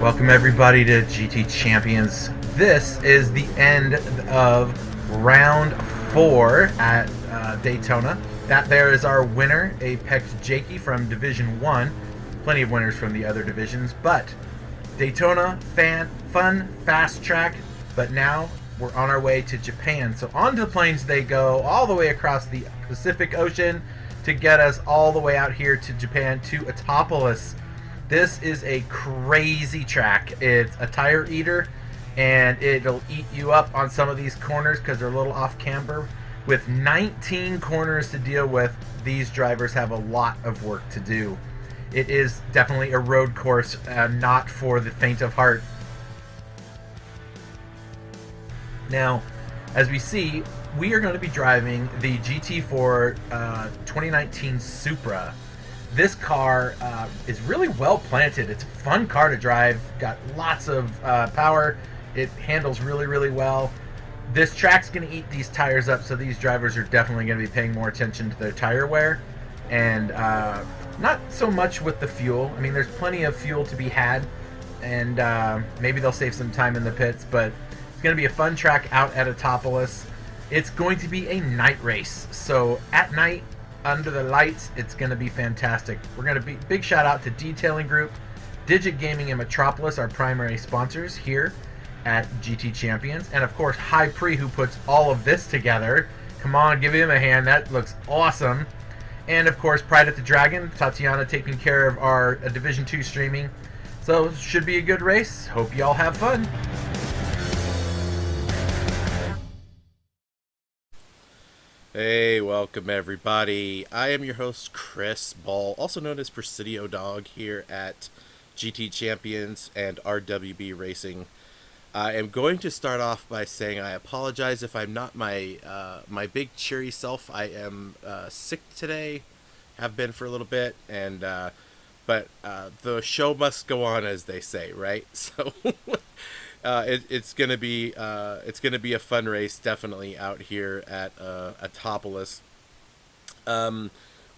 Welcome everybody to GT Champions. This is the end of round 4 at Daytona. That there is our winner, Apex Jakey from Division 1. Plenty of winners from the other divisions, but Daytona, fun, fast track, but now we're on our way to Japan. So onto the planes they go, all the way across the Pacific Ocean to get us all the way out here to Japan, to Autopolis. This is a crazy track. It's a tire eater, and it'll eat you up on some of these corners because they're a little off camber. With 19 corners to deal with, these drivers have a lot of work to do. It is definitely a road course, not for the faint of heart. Now, as we see, we are going to be driving the GT4 2019 Supra. This car is really well planted. It's a fun car to drive, got lots of power. It handles really, really well. This track's going to eat these tires up, so these drivers are definitely going to be paying more attention to their tire wear. And not so much with the fuel. I mean, there's plenty of fuel to be had, and maybe they'll save some time in the pits, but it's going to be a fun track out at Autopolis. It's going to be a night race, so at night, under the lights, it's going to be fantastic. We're going to be big shout out to Detailing Group, Digit Gaming, and Metropolis, our primary sponsors here at GT Champions, and of course High Pre, who puts all of this together. Come on, give him a hand. That looks awesome. And of course Pride at the Dragon, Tatiana taking care of our Division 2 streaming. So should be a good race. Hope y'all have fun. Hey, welcome everybody. I am your host, Chris Ball, also known as Presidio Dog here at GT Champions and RWB Racing. I am going to start off by saying I apologize if I'm not my big cheery self. I am sick today, have been for a little bit, and but the show must go on, as they say, right? So it's gonna be a fun race, definitely, out here at Autopolis.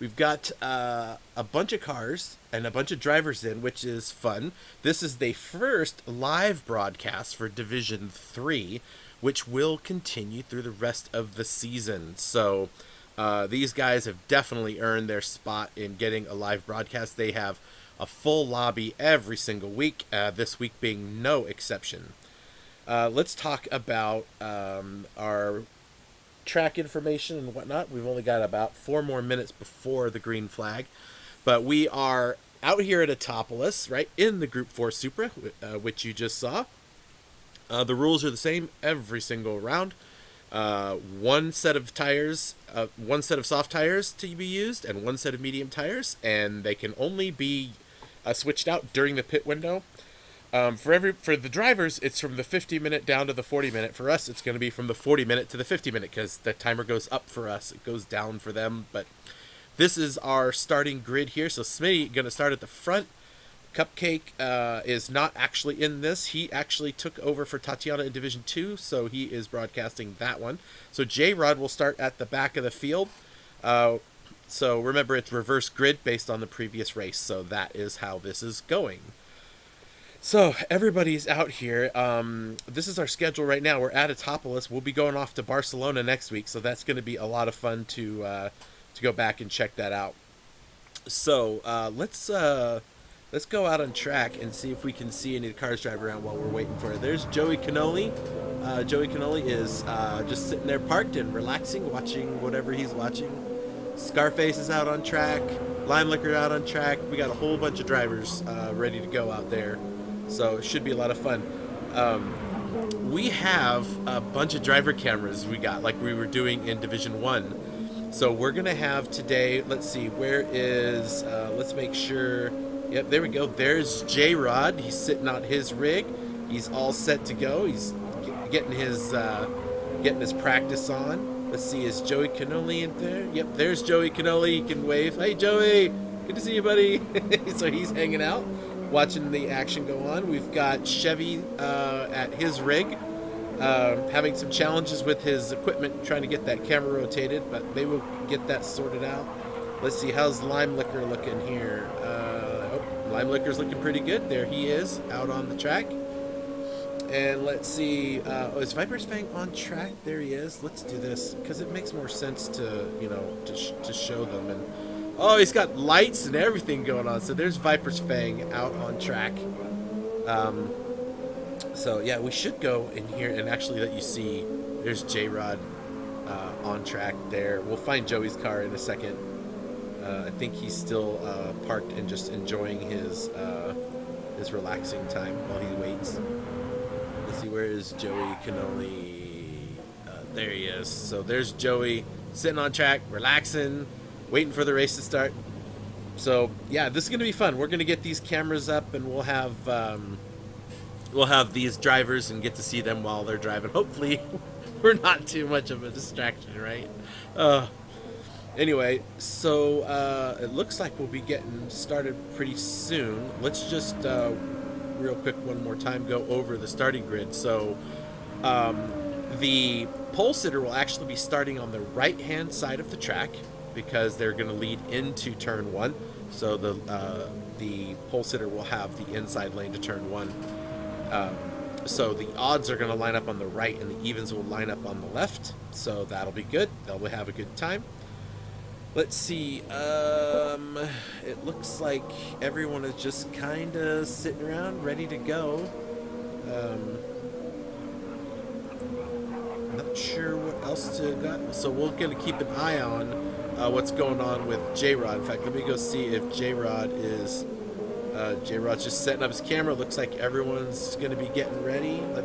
We've got a bunch of cars and a bunch of drivers in, which is fun. This is the first live broadcast for Division 3, which will continue through the rest of the season. So these guys have definitely earned their spot in getting a live broadcast. They have a full lobby every single week, this week being no exception. Let's talk about our track information and whatnot. We've only got about 4 more minutes before the green flag, but we are out here at Autopolis, right, in the Group 4 Supra, which you just saw. The rules are the same every single round. One set of tires, one set of soft tires to be used, and one set of medium tires, and they can only be switched out during the pit window. For the drivers, it's from the 50-minute down to the 40-minute. For us, it's going to be from the 40-minute to the 50-minute because the timer goes up for us. It goes down for them. But this is our starting grid here. So Smitty going to start at the front. Cupcake is not actually in this. He actually took over for Tatiana in Division 2, so he is broadcasting that one. So J-Rod will start at the back of the field. So remember, it's reverse grid based on the previous race. So that is how this is going. So everybody's out here. This is our schedule right now. We're at Autopolis. We'll be going off to Barcelona next week, so that's going to be a lot of fun to go back and check that out. So let's go out on track and see if we can see any of the cars drive around while we're waiting for it. There's Joey Canoli. Joey Canoli is just sitting there parked and relaxing, watching whatever he's watching. Scarface is out on track. Lime Liquor out on track. We got a whole bunch of drivers ready to go out there. So it should be a lot of fun. We have a bunch of driver cameras we got, like we were doing in Division 1. So we're going to have today, let's see, where is, let's make sure, yep, there we go. There's J-Rod. He's sitting on his rig. He's all set to go. He's getting his practice on. Let's see, is Joey Canoli in there? Yep, there's Joey Canoli. He can wave. Hey, Joey. Good to see you, buddy. So he's hanging out, watching the action go on. We've got Chevy at his rig, having some challenges with his equipment, trying to get that camera rotated, but they will get that sorted out. Let's see, how's Lime Liquor looking here? Lime Licker's looking pretty good. There he is, out on the track. And let's see, is Viper's Fang on track? There he is. Let's do this, because it makes more sense to, you know, to show them. And oh, he's got lights and everything going on. So there's Viper's Fang out on track. So yeah, we should go in here and actually let you see. There's J-Rod on track there. We'll find Joey's car in a second. I think he's still parked and just enjoying his relaxing time while he waits. Let's see, where is Joey Cannoli? There he is. So there's Joey sitting on track, relaxing, waiting for the race to start. So yeah, this is gonna be fun. We're gonna get these cameras up, and we'll have these drivers and get to see them while they're driving. Hopefully, we're not too much of a distraction, right? Anyway, so it looks like we'll be getting started pretty soon. Let's just real quick one more time go over the starting grid. So the pole sitter will actually be starting on the right hand side of the track, because they're going to lead into turn 1. So the pole sitter will have the inside lane to turn 1. So the odds are going to line up on the right, and the evens will line up on the left. So that'll be good. They'll have a good time. Let's see. It looks like everyone is just kind of sitting around, ready to go. Not sure what else to got. So we're going to keep an eye on what's going on with J-Rod. In fact, let me go see if J-Rod is... J-Rod's just setting up his camera. Looks like everyone's going to be getting ready. Let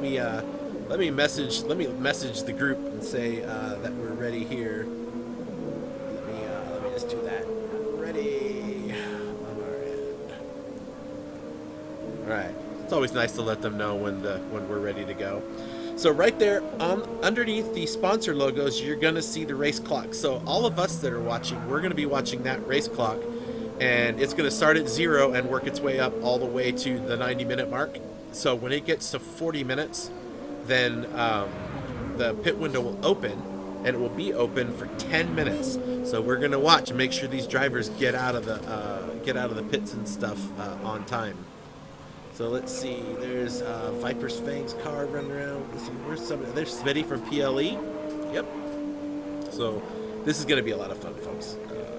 me message the group and say that we're ready here. Let me just do that. Ready on our end. All right. It's always nice to let them know when we're ready to go. So right there, underneath the sponsor logos, you're going to see the race clock. So all of us that are watching, we're going to be watching that race clock. And it's going to start at 0 and work its way up all the way to the 90-minute mark. So when it gets to 40 minutes, then the pit window will open, and it will be open for 10 minutes. So we're going to watch and make sure these drivers get out of the pits and stuff on time. So let's see. There's Viper's Fang's car running around. Let's see. There's Smitty from PLE. Yep. So this is going to be a lot of fun, folks.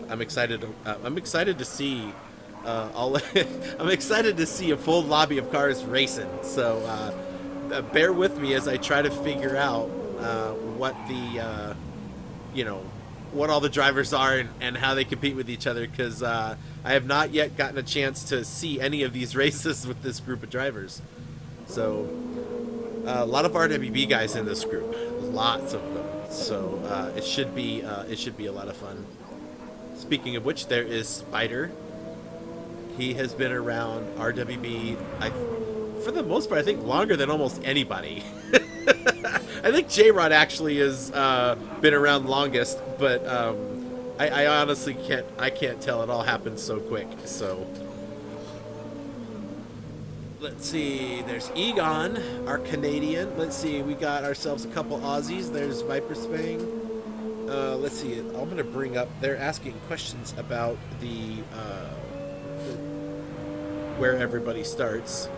I'm excited to see I'm excited to see a full lobby of cars racing. So bear with me as I try to figure out what the what all the drivers are and how they compete with each other, because I have not yet gotten a chance to see any of these races with this group of drivers. So a lot of RWB guys in this group, lots of them. So it should be a lot of fun. Speaking of which, there is Spider. He has been around RWB, for the most part, I think longer than almost anybody. I think J-Rod actually has been around longest, but I honestly can't tell. It all happened so quick. So let's see. There's Egon, our Canadian. Let's see. We got ourselves a couple Aussies. There's Viper's Fang. Let's see. I'm going to bring up. They're asking questions about the where everybody starts.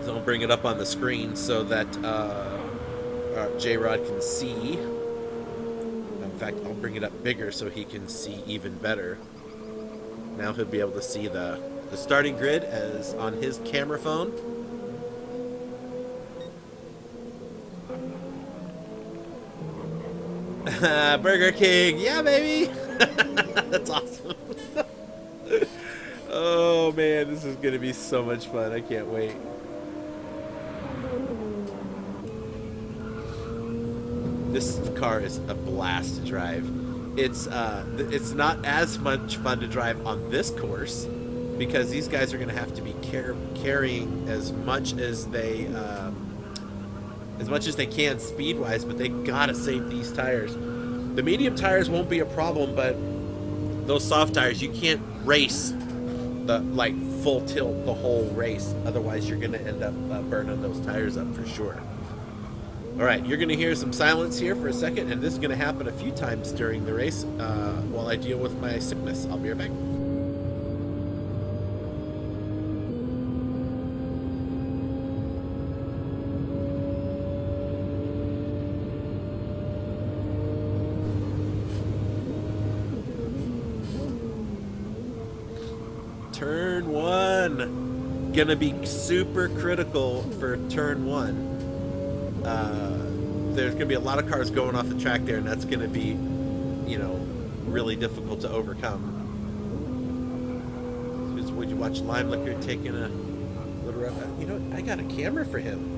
So I'll bring it up on the screen so that J-Rod can see. In fact, I'll bring it up bigger so he can see even better. Now he'll be able to see the starting grid as on his camera phone. Burger King, yeah, baby. That's awesome. Oh man, this is gonna be so much fun. I can't wait. This car is a blast to drive. It's not as much fun to drive on this course because these guys are gonna have to be carrying as much as they can speed-wise, but they gotta save these tires. The medium tires won't be a problem, but those soft tires, you can't race the full tilt the whole race. Otherwise, you're gonna end up burning those tires up for sure. All right, you're gonna hear some silence here for a second, and this is gonna happen a few times during the race while I deal with my sickness. I'll be right back. one gonna be super critical for turn one. There's gonna be a lot of cars going off the track there, and that's gonna be, you know, really difficult to overcome. Would you watch Lime Liquor taking a little run? You know, I got a camera for him.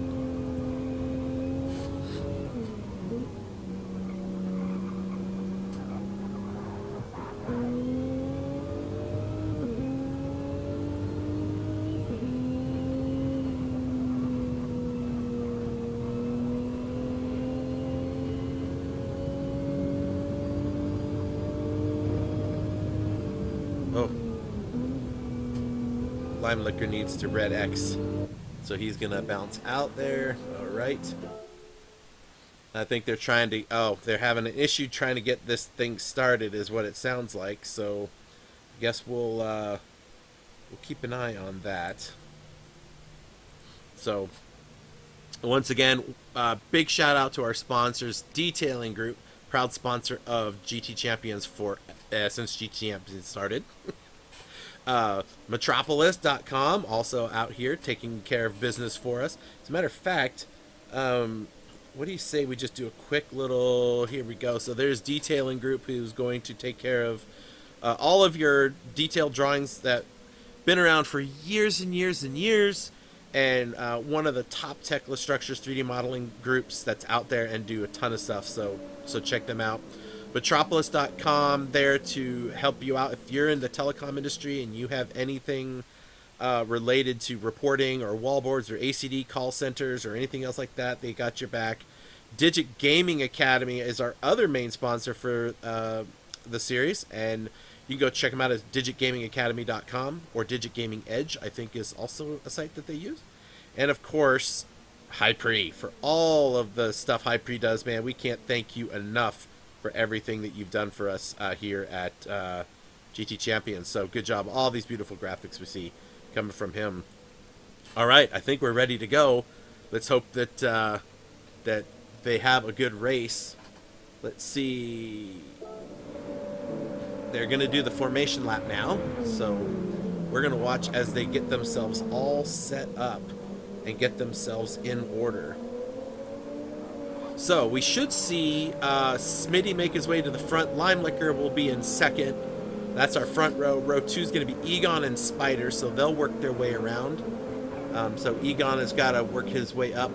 Oh. Lime Liquor needs to red X. So he's going to bounce out there. All right. I think they're trying to... Oh, they're having an issue trying to get this thing started is what it sounds like. So I guess we'll keep an eye on that. So once again, big shout out to our sponsors. Detailing Group, proud sponsor of GT Champions since GT Champions started. Metropolis.com, also out here taking care of business for us. As a matter of fact, what do you say we just do a quick little... Here we go. So there's Detailing Group, who's going to take care of all of your detailed drawings that been around for years and years and years, and one of the top Techless Structures 3D modeling groups that's out there and do a ton of stuff. So check them out. Metropolis.com, there to help you out if you're in the telecom industry and you have anything related to reporting or wallboards or ACD call centers or anything else like that. They got your back. Digit Gaming Academy is our other main sponsor for the series, and you can go check them out at digitgamingacademy.com, or Digit Gaming Edge, I think, is also a site that they use. And of course, Hypre, for all of the stuff Hypre does, man. We can't thank you enough for everything that you've done for us here at GT Champions. So good job. All these beautiful graphics we see coming from him. All right, I think we're ready to go. Let's hope that that they have a good race. Let's see. They're going to do the formation lap now. So we're going to watch as they get themselves all set up and get themselves in order. So we should see Smitty make his way to the front. Lime Liquor will be in second. That's our front row. Row 2 is going to be Egon and Spider, so they'll work their way around. So Egon has got to work his way up.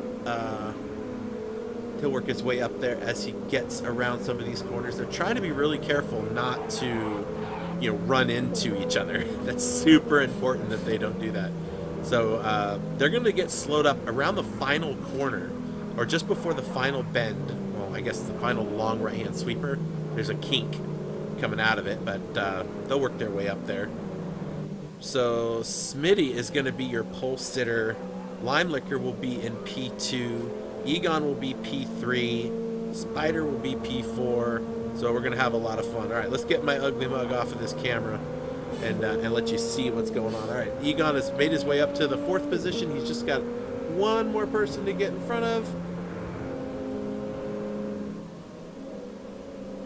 He'll work his way up there as he gets around some of these corners. They're trying to be really careful not to, run into each other. That's super important that they don't do that. So they're going to get slowed up around the final corner, or just before the final bend. Well, I guess the final long right-hand sweeper. There's a kink coming out of it, but they'll work their way up there. So Smitty is going to be your pole sitter. Lime Liquor will be in P2. Egon will be P3. Spider will be P4. So we're going to have a lot of fun. All right, let's get my ugly mug off of this camera and let you see what's going on. All right, Egon has made his way up to the 4th position. He's just got one more person to get in front of.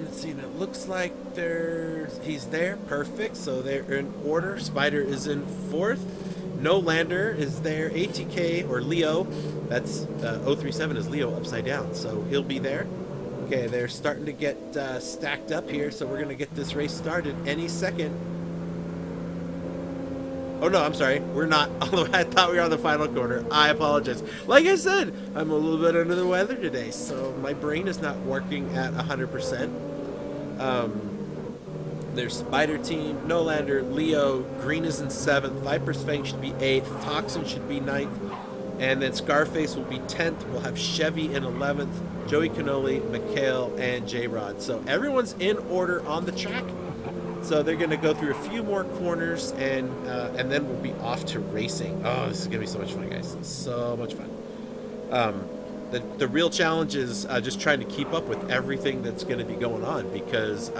Let's see, and it looks like he's there. Perfect. So they're in order. Spider is in 4th. No Lander is there. ATK or Leo, that's 037 is Leo upside down, so he'll be there. Okay, they're starting to get stacked up here, so we're going to get this race started any second. Oh no, I'm sorry, we're not. I thought we were on the final corner. I apologize. Like I said, I'm a little bit under the weather today, so my brain is not working at 100%. There's Spider Team, No Lander, Leo, Green is in 7th, Viper's Fang should be 8th, Toxin should be 9th, and then Scarface will be 10th. We'll have Chevy in 11th, Joey Cannoli, Mikhail, and J-Rod. So everyone's in order on the track. So they're going to go through a few more corners, and then we'll be off to racing. Oh, this is going to be so much fun, guys. So much fun. The real challenge is just trying to keep up with everything that's going to be going on, because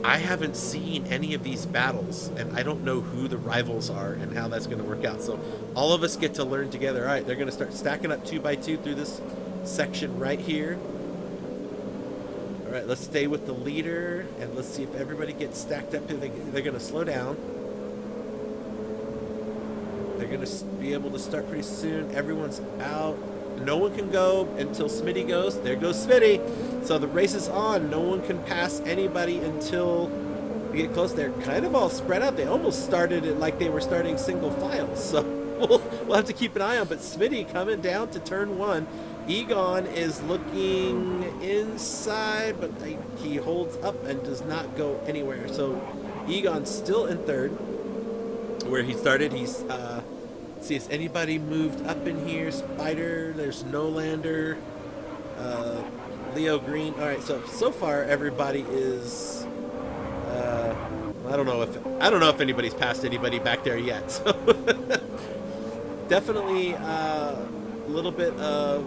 I haven't seen any of these battles, and I don't know who the rivals are and how that's going to work out. So all of us get to learn together. All right, they're going to start stacking up 2 by 2 through this section right here. All right, let's stay with the leader, and let's see if everybody gets stacked up. They're going to slow down. going to be able to start pretty soon. Everyone's out. No one can go until Smitty goes. There goes Smitty. So the race is on. No one can pass anybody until we get close. They're kind of all spread out. They almost started it like they were starting single file. So we'll have to keep an eye on. But Smitty coming down to turn 1. Egon is looking inside, but he holds up and does not go anywhere. So Egon's still in 3rd, where he started. He's see, has anybody moved up in here? Spider, there's Nolander, Leo Green. All right, so far everybody is. I don't know if anybody's passed anybody back there yet. So definitely a little bit of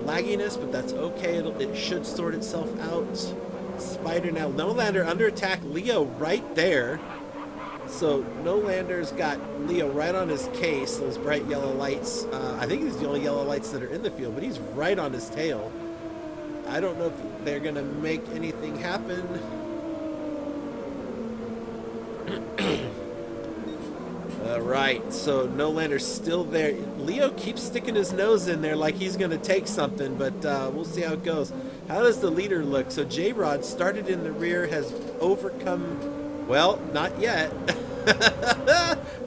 lagginess, but that's okay. It should sort itself out. Spider now. Nolander under attack. Leo right there. So Nolander's got Leo right on his case. Those bright yellow lights. I think these are the only yellow lights that are in the field, but he's right on his tail. I don't know if they're going to make anything happen. Right, so Nolander's still there. Leo keeps sticking his nose in there like he's going to take something, but we'll see how it goes. How does the leader look? So J-Rod started in the rear, has overcome, well, not yet.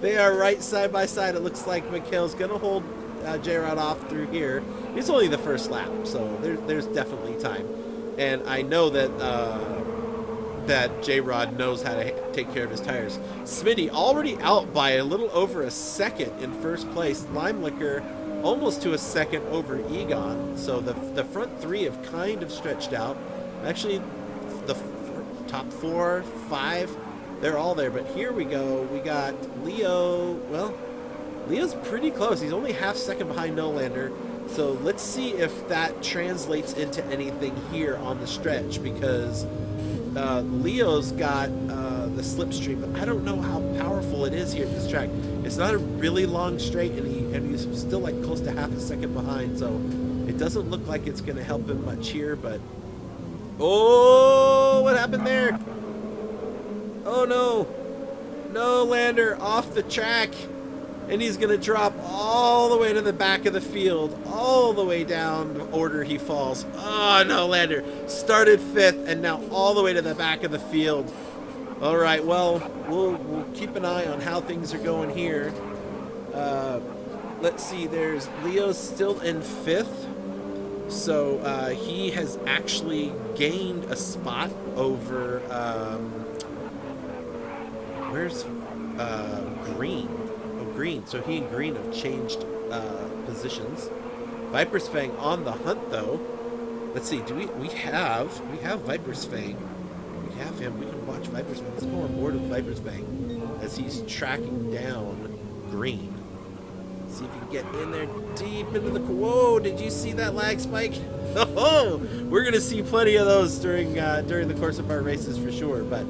They are right side by side. It looks like Mikhail's going to hold J-Rod off through here. It's only the first lap, so there's definitely time. And I know that J-Rod knows how to take care of his tires. Smitty already out by a little over a second in first place. Lime Liquor almost to a second over Egon. So the front 3 have kind of stretched out. Actually, the top 4, 5, they're all there. But here we go. We got Leo. Well, Leo's pretty close. He's only half second behind Nolander. So let's see if that translates into anything here on the stretch, because Leo's got the slipstream, but I don't know how powerful it is here at this track. It's not a really long straight, and he's still like close to half a second behind, so it doesn't look like it's going to help him much here. But oh, what happened there? Oh no, Nolander off the track, and he's going to drop all the way to the back of the field, all the way down the order he falls. Oh, Nolander started 5th, and now all the way to the back of the field. All right, well, we'll keep an eye on how things are going here. Let's see, there's Leo's still in 5th, so he has actually gained a spot over, where's Green? Green, so he and Green have changed positions. Viper's Fang on the hunt though. Let's see, do we have Viper's Fang. We have him. We can watch Viper's Fang. Let's go on board with Viper's Fang as he's tracking down Green. See if he can get in there deep into the... Whoa, did you see that lag spike? Oh, we're gonna see plenty of those during the course of our races for sure, but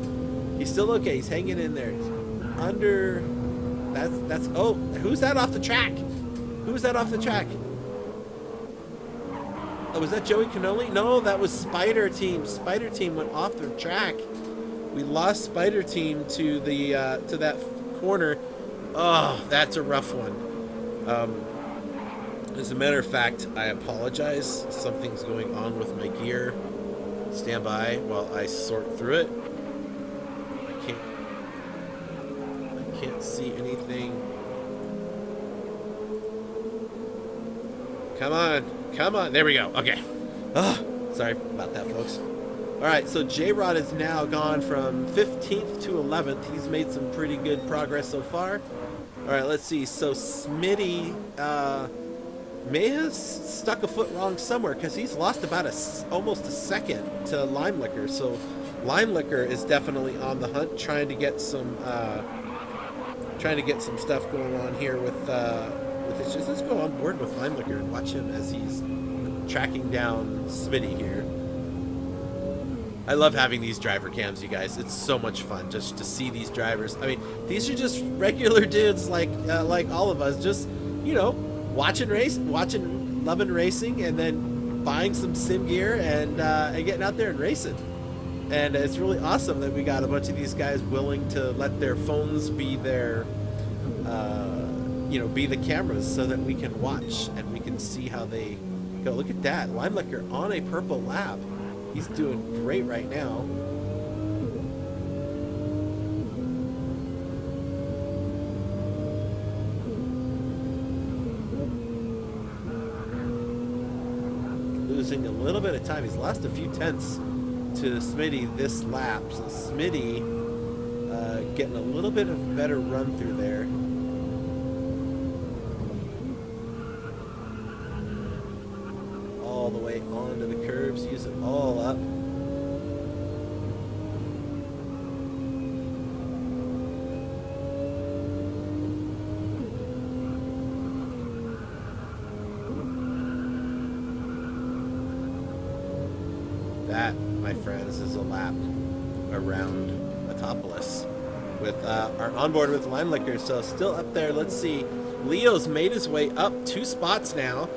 he's still okay. He's hanging in there. He's under... That's oh, who's that off the track? Who's that off the track? Oh, was that Joey Cannoli? No, that was Spider Team. Spider Team went off the track. We lost Spider Team to the to that corner. Oh, that's a rough one. As a matter of fact, I apologize. Something's going on with my gear. Stand by while I sort through it. Can't see anything. Come on, there we go. Okay. Sorry about that, folks. All right, so J-Rod has now gone from 15th to 11th. He's made some pretty good progress so far. All right, let's see. So Smitty may have stuck a foot wrong somewhere, because he's lost about almost a second to Lime Liquor. So Lime Liquor is definitely on the hunt, trying to get some stuff going on here with this. Just let's go on board with Lime Liquor and watch him as he's tracking down Smitty here. I love having these driver cams, you guys. It's so much fun just to see these drivers. I mean, these are just regular dudes like all of us, just, you know, watching, loving racing, and then buying some sim gear and getting out there and racing. And it's really awesome that we got a bunch of these guys willing to let their phones be their, be the cameras so that we can watch and we can see how they go. Look at that. Limelicker on a purple lap. He's doing great right now. Losing a little bit of time. He's lost a few tenths to Smitty this lap. So Smitty getting a little bit of a better run through there. All the way onto the curbs. Use it all up. That, my friends, is a lap around Autopolis with our onboard with Limelicker. So still up there. Let's see. Leo's made his way up 2 spots now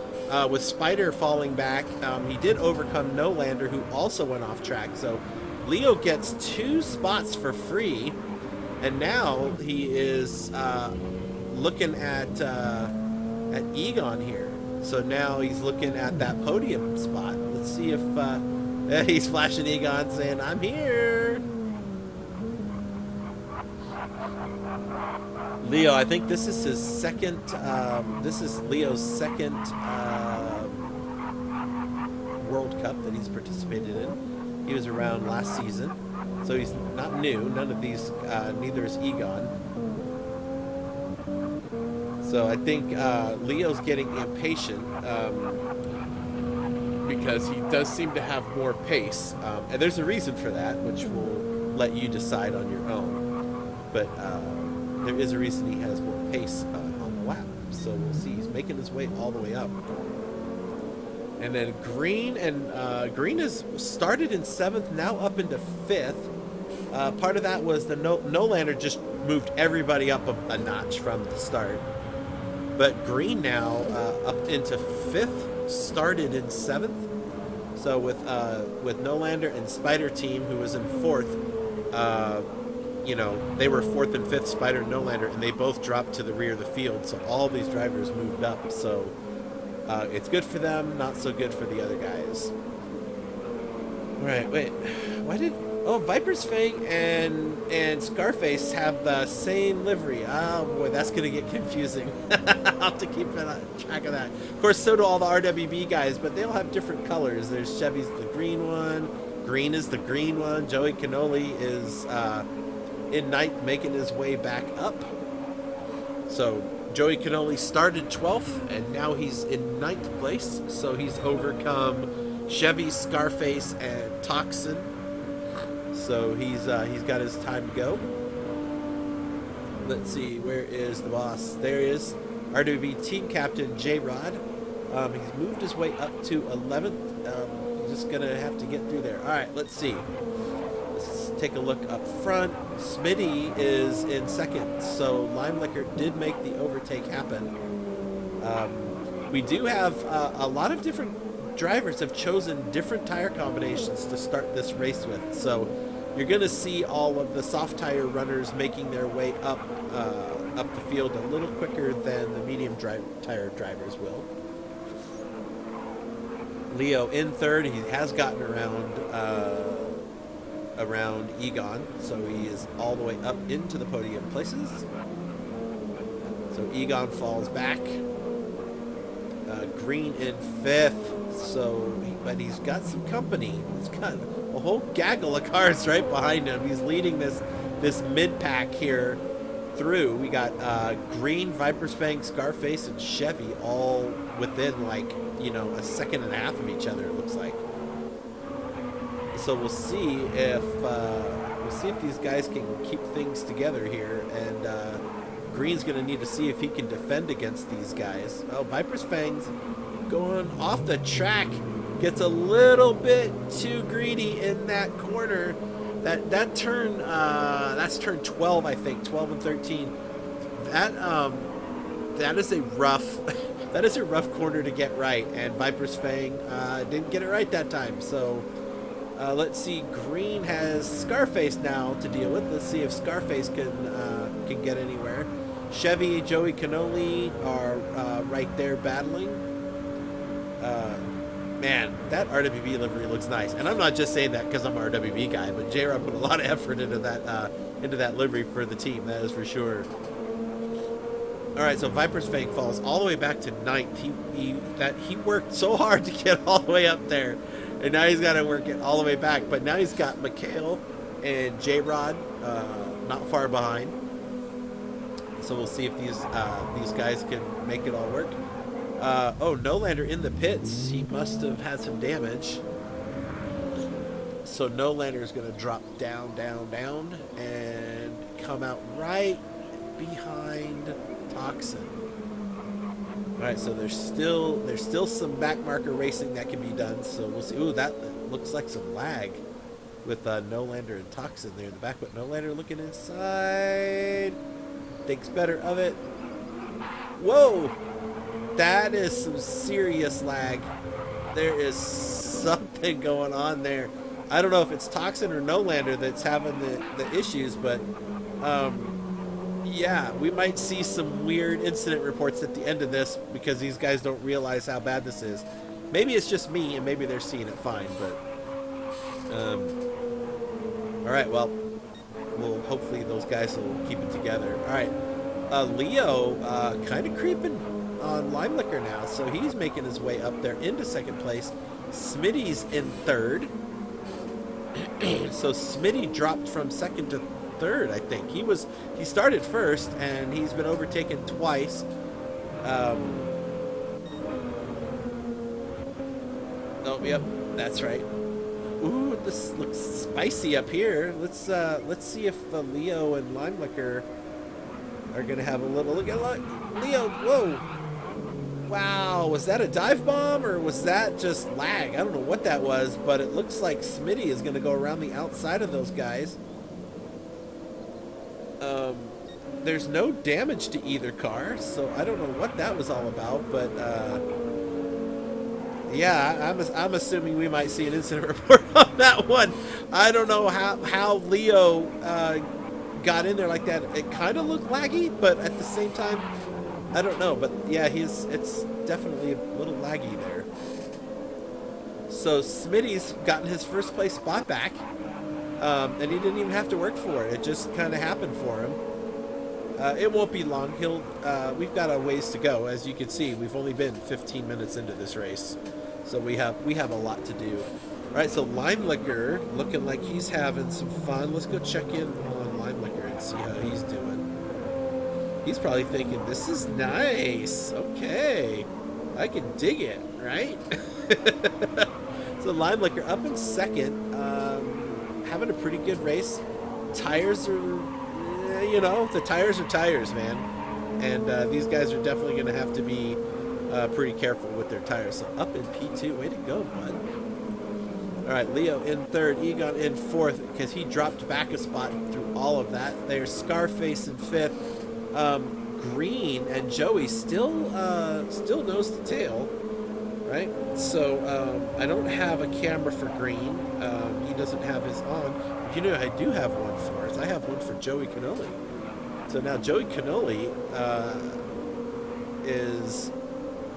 with Spider falling back. He did overcome No Lander, who also went off track. So Leo gets 2 spots for free. And now he is looking at Egon here. So now he's looking at that podium spot. Let's see if... he's flashing Egon saying, "I'm here." Leo, I think this is his second, this is Leo's second World Cup that he's participated in. He was around last season, so he's not new. None of these, neither is Egon. So I think Leo's getting impatient. Because he does seem to have more pace. And there's a reason for that, which we'll let you decide on your own. But there is a reason he has more pace on the lap. So we'll see. He's making his way all the way up. And then Green has started in 7th, now up into 5th. Part of that was the No Lander just moved everybody up a notch from the start. But Green now up into 5th. Started in 7th, so with No Lander and Spider team, who was in 4th, they were 4th and 5th, Spider and No Lander, and they both dropped to the rear of the field. So all these drivers moved up. So it's good for them, not so good for the other guys. All right, wait, why did Viper's Fang and Scarface have the same livery? Oh boy, that's gonna get confusing. I'll have to keep track of that. Of course, so do all the RWB guys, but they all have different colors. There's Chevy's the green one, Green is the green one. Joey Cannoli is in 9th, making his way back up. So Joey Cannoli started 12th, and now he's in 9th place. So he's overcome Chevy, Scarface, and Toxin. So he's got his time to go. Let's see, where is the boss? There he is, RWB team captain J-Rod. He's moved his way up to 11th. He's just gonna have to get through there. All right, let's see. Let's take a look up front. Smitty is in 2nd, so Limelicker did make the overtake happen. We do have a lot of different drivers have chosen different tire combinations to start this race with. So you're going to see all of the soft tire runners making their way up the field a little quicker than the medium tire drivers will. Leo in 3rd. He has gotten around Egon, so he is all the way up into the podium places. So Egon falls back. Green in 5th. But he's got some company. He's got a whole gaggle of cars right behind him. He's leading this mid pack here through. We got Green, Viper's Fang, Scarface, and Chevy all within like a second and a half of each other. It looks like. So we'll see if these guys can keep things together here, and Green's going to need to see if he can defend against these guys. Oh, Viper's Fang's going off the track, gets a little bit too greedy in that corner. That turn, that's turn 12, I think, 12 and 13. That is a rough that is a rough corner to get right, and Viper's Fang didn't get it right that time. So let's see. Green has Scarface now to deal with. Let's see if Scarface can get anywhere. Chevy, Joey Cannoli are right there battling. Man, that RWB livery looks nice, and I'm not just saying that because I'm an RWB guy, but J-Rod put a lot of effort into that livery for the team. That is for sure. All right, so Viper's Fang falls all the way back to 9th. He worked so hard to get all the way up there, and now he's got to work it all the way back. But now he's got Mikhail and J-Rod not far behind. So we'll see if these guys can make it all work. Oh, Nolander in the pits. He must have had some damage. So Nolander is going to drop down, and come out right behind Toxin. All right, so there's still some back marker racing that can be done. So we'll see. Ooh, that looks like some lag with Nolander and Toxin there in the back, but Nolander looking inside. Thinks better of it. Whoa, that is some serious lag. There is something going on there. I don't know if it's Toxin or Nolander that's having the issues, but yeah, we might see some weird incident reports at the end of this because these guys don't realize how bad this is. Maybe it's just me, and maybe they're seeing it fine, but all right, well, hopefully those guys will keep it together. All right, Leo kind of creeping on Lime Liquor now, so he's making his way up there into second place. Smitty's in third. So Smitty dropped from second to third, I think. He started first, and he's been overtaken twice. Oh, yep, that's right. Ooh, this looks spicy up here. Let's see if Leo and Lime Liquor are gonna have a little look at Leo. Whoa! Wow, was that a dive bomb or was that just lag? I don't know what that was, but it looks like Smitty is gonna go around the outside of those guys. There's no damage to either car, so I don't know what that was all about, but yeah, I'm assuming we might see an incident report on that one. I don't know how Leo got in there like that. It kind of looked laggy, but at the same time, I don't know. But yeah, it's definitely a little laggy there. So Smitty's gotten his first place spot back, and he didn't even have to work for it. It just kind of happened for him. It won't be long. We've got a ways to go. As you can see, we've only been 15 minutes into this race, so we have a lot to do. All right, so Lime Liquor looking like he's having some fun. Let's go check in on Lime Liquor and see how he's doing. He's probably thinking, this is nice. Okay, I can dig it, right? So Lime Liquor up in second, having a pretty good race. Tires are, the tires are tires, man. And these guys are definitely going to have to be pretty careful with their tires. So up in P2, way to go, bud. All right, Leo in third, Egon in fourth, because he dropped back a spot through all of that. There's Scarface in fifth. Green and Joey still nose to tail, right? So I don't have a camera for Green. He doesn't have his on. I do have one for us. I have one for Joey Cannoli. So now Joey Cannoli is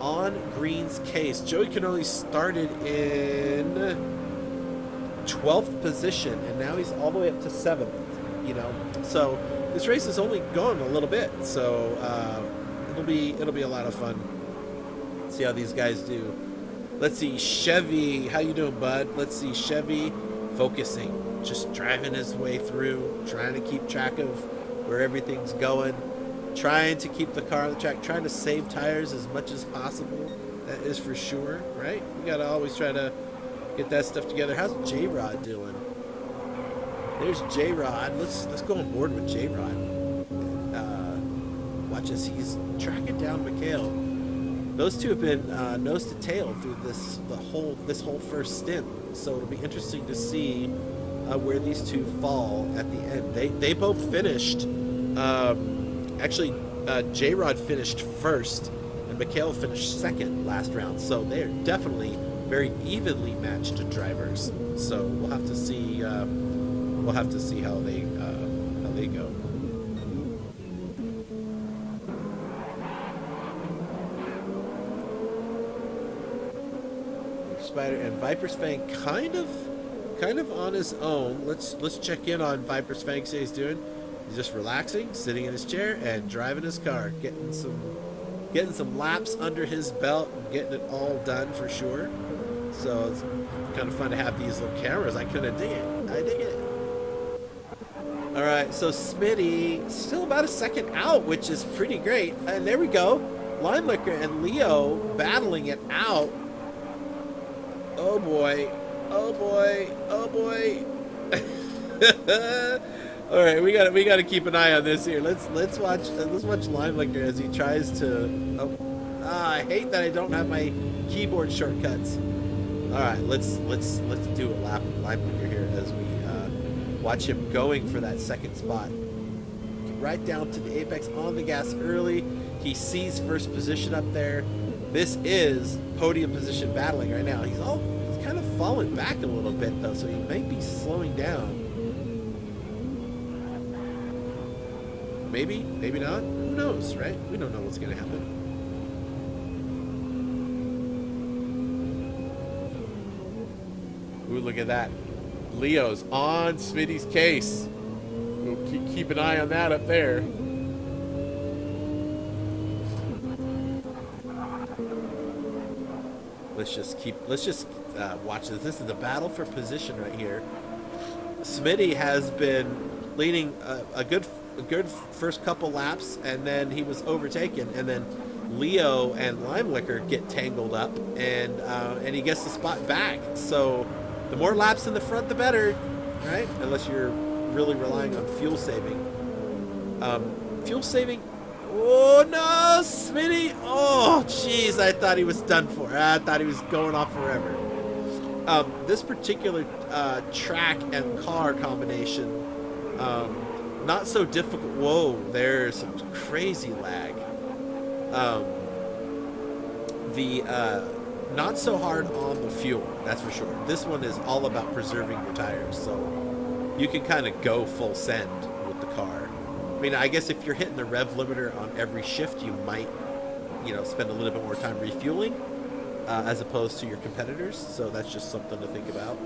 on Green's case. Joey Cannoli started in 12th position, and now he's all the way up to 7th. So this race is only going a little bit. So it'll be a lot of fun. See how these guys do. Let's see, Chevy. How you doing, bud? Let's see, Chevy focusing, just driving his way through, trying to keep track of where everything's going, trying to keep the car on the track, trying to save tires as much as possible. That is for sure, right? We gotta always try to get that stuff together. How's J-Rod doing? There's J-Rod. Let's go on board with J-Rod. Watch as he's tracking down Mikhail. Those two have been nose to tail through this whole first stint. So it'll be interesting to see where these two fall at the end. They both finished. Actually, J-Rod finished first, and Mikhail finished second last round. So they are definitely very evenly matched drivers. So we'll have to see. We'll have to see how they go. Spider, and Viper's Fang kind of on his own. Let's check in on Viper's Fang. See how he's doing. He's just relaxing, sitting in his chair and driving his car, getting some laps under his belt, and getting it all done for sure. So it's kind of fun to have these little cameras. I kind of dig it. I dig it. All right, so Smitty still about a second out, which is pretty great. And there we go. Lime Liquor and Leo battling it out. Oh boy. Oh boy. Oh boy. All right, we got to keep an eye on this here. Let's watch Lime Liquor as he tries to. I hate that I don't have my keyboard shortcuts. All right, let's do a lap of Lime Liquor here as we watch him going for that second spot. Right down to the apex, on the gas early. He sees first position up there. This is podium position battling right now. He's kind of falling back a little bit though, so he might be slowing down. Maybe not. Who knows, right? We don't know what's going to happen. Ooh, look at that. Leo's on Smitty's case. We'll keep an eye on that up there. Let's just watch this. This is the battle for position right here. Smitty has been leading a good first couple laps, and then he was overtaken, and then Leo and Lime Liquor get tangled up, and he gets the spot back. So the more laps in the front, the better, right? Unless you're really relying on fuel saving. Fuel saving. Oh no, Smitty! Oh jeez, I thought he was done for. I thought he was going off forever. This particular track and car combination, not so difficult. Whoa, there's some crazy lag. Not so hard on the fuel, that's for sure. This one is all about preserving your tires, so you can kind of go full send with the car. I mean, I guess if you're hitting the rev limiter on every shift, you might, spend a little bit more time refueling as opposed to your competitors. So that's just something to think about.